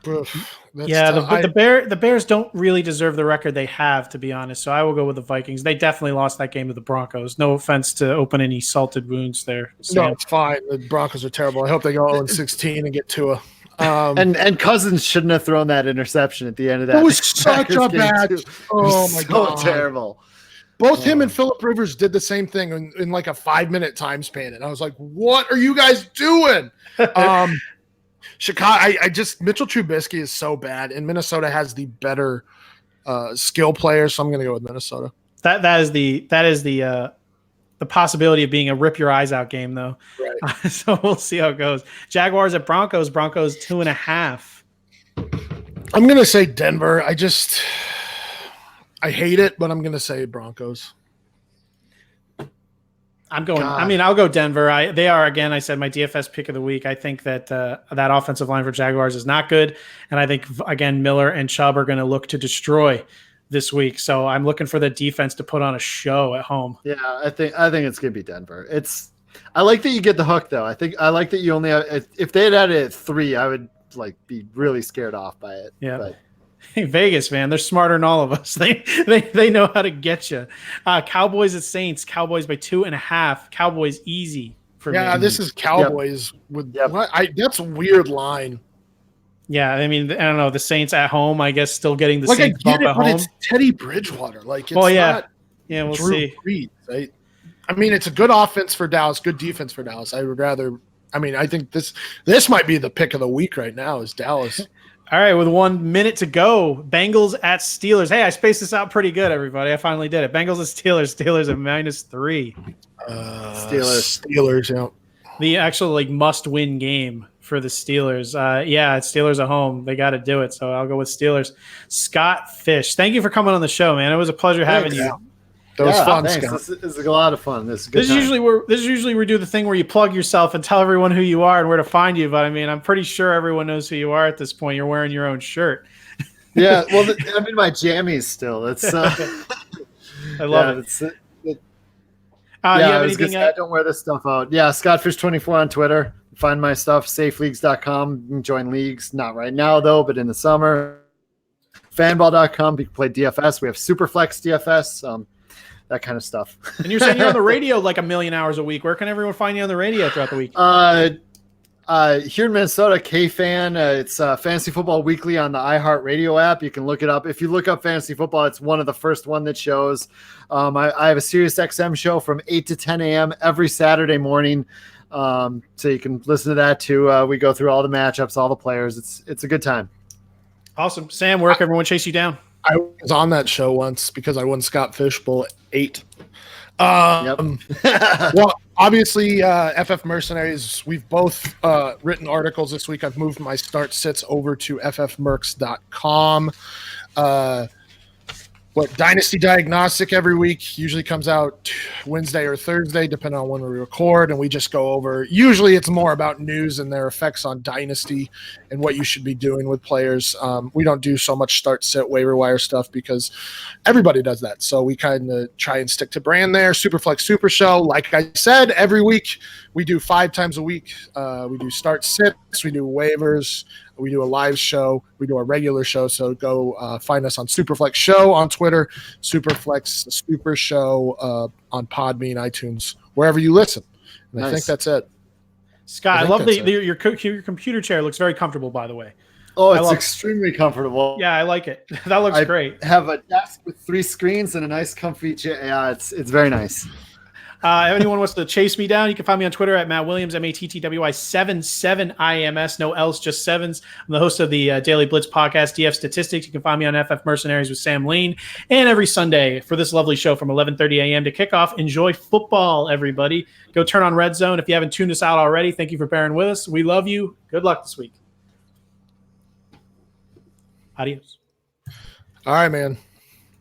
The Bears don't really deserve the record they have, to be honest. So I will go with the Vikings. They definitely lost that game to the Broncos. No offense to open any salted wounds there, Sam. No, it's fine. The Broncos are terrible. I hope they go 0-16 and get Tua. And Cousins shouldn't have thrown that interception at the end of that. It was such a bad. Oh my god, terrible. Both him and Phillip Rivers did the same thing in like a 5-minute time span, and I was like, "What are you guys doing?" Chicago, Mitchell Trubisky is so bad, and Minnesota has the better skill players, so I'm going to go with Minnesota. That is the possibility of being a rip your eyes out game, though. Right. So we'll see how it goes. Jaguars at Broncos. Broncos 2.5. I'm going to say Denver. I hate it, but I'm going to say Broncos. I'm going. God. I mean, I'll go Denver. They are, again, I said, my DFS pick of the week. I think that that offensive line for Jaguars is not good, and I think again Miller and Chubb are going to look to destroy this week. So I'm looking for the defense to put on a show at home. Yeah, I think it's going to be Denver. I like that you get the hook though. I like that you only have. If they had it at 3, I would be really scared off by it. Yeah. But. Hey, Vegas, man, they're smarter than all of us. They know how to get you. Cowboys at Saints. Cowboys by 2.5. Cowboys easy for me. Yeah, this is Cowboys with what? That's a weird line. Yeah, I mean, I don't know. The Saints at home, I guess, still getting the Saints bump at home. But it's Teddy Bridgewater. It's not. Yeah, we'll Drew see. Brees, right? I mean, it's a good offense for Dallas, good defense for Dallas. I would rather. I mean, I think this might be the pick of the week right now. Is Dallas. All right, with 1 minute to go, Bengals at Steelers. Hey, I spaced this out pretty good, everybody. I finally did it. Bengals at Steelers. Steelers at -3. Steelers, yeah. The actual must-win game for the Steelers. It's Steelers at home. They got to do it, so I'll go with Steelers. Scott Fish, thank you for coming on the show, man. It was a pleasure having you. That was fun. Scott. This is a lot of fun. This is usually we do the thing where you plug yourself and tell everyone who you are and where to find you. But I mean, I'm pretty sure everyone knows who you are at this point. You're wearing your own shirt. Yeah, well, I'm in my jammies still. It's I love it. I was gonna say, I don't wear this stuff out. Yeah, ScottFish24 on Twitter. Find my stuff, safeleagues.com. You can join leagues. Not right now, though, but in the summer. Fanball.com. You can play DFS. We have Superflex DFS, that kind of stuff. And you're saying you're on the radio like 1 million hours a week. Where can everyone find you on the radio throughout the week? Here in Minnesota, K-Fan. It's Fantasy Football Weekly on the iHeartRadio app. You can look it up. If you look up Fantasy Football, it's one of the first one that shows. I have a Sirius XM show from 8 to 10 a.m. every Saturday morning. So you can listen to that too. We go through all the matchups, all the players. It's a good time. Awesome. Sam, where can everyone chase you down? I was on that show once because I won Scott Fish Bowl 8. Well, obviously, FF Mercenaries, we've both written articles this week. I've moved my start sits over to FFMercs.com. Dynasty Diagnostic every week usually comes out Wednesday or Thursday, depending on when we record, and we just go over. Usually it's more about news and their effects on Dynasty and what you should be doing with players. We don't do so much start sit waiver wire stuff because everybody does that. So we kind of try and stick to brand there. Superflex Super Show, like I said, every week we do 5 times a week. We do start sits, we do waivers. We do a live show. We do a regular show. So go find us on Superflex Show on Twitter, Superflex Super Show on Podbean, iTunes, wherever you listen. And I think that's it. Scott, I love your computer chair. Looks very comfortable, by the way. Oh, it's extremely comfortable. Yeah, I like it. That looks great. Have a desk with 3 screens and a nice comfy chair. Yeah, it's very nice. If anyone wants to chase me down, you can find me on Twitter at Matt Williams, MATTWI77IMS, no L's, just sevens. I'm the host of the Daily Blitz podcast, DF Statistics. You can find me on FF Mercenaries with Sam Lean. And every Sunday for this lovely show from 11:30 a.m. to kickoff. Enjoy football, everybody. Go turn on Red Zone. If you haven't tuned us out already, thank you for bearing with us. We love you. Good luck this week. Adios. All right, man.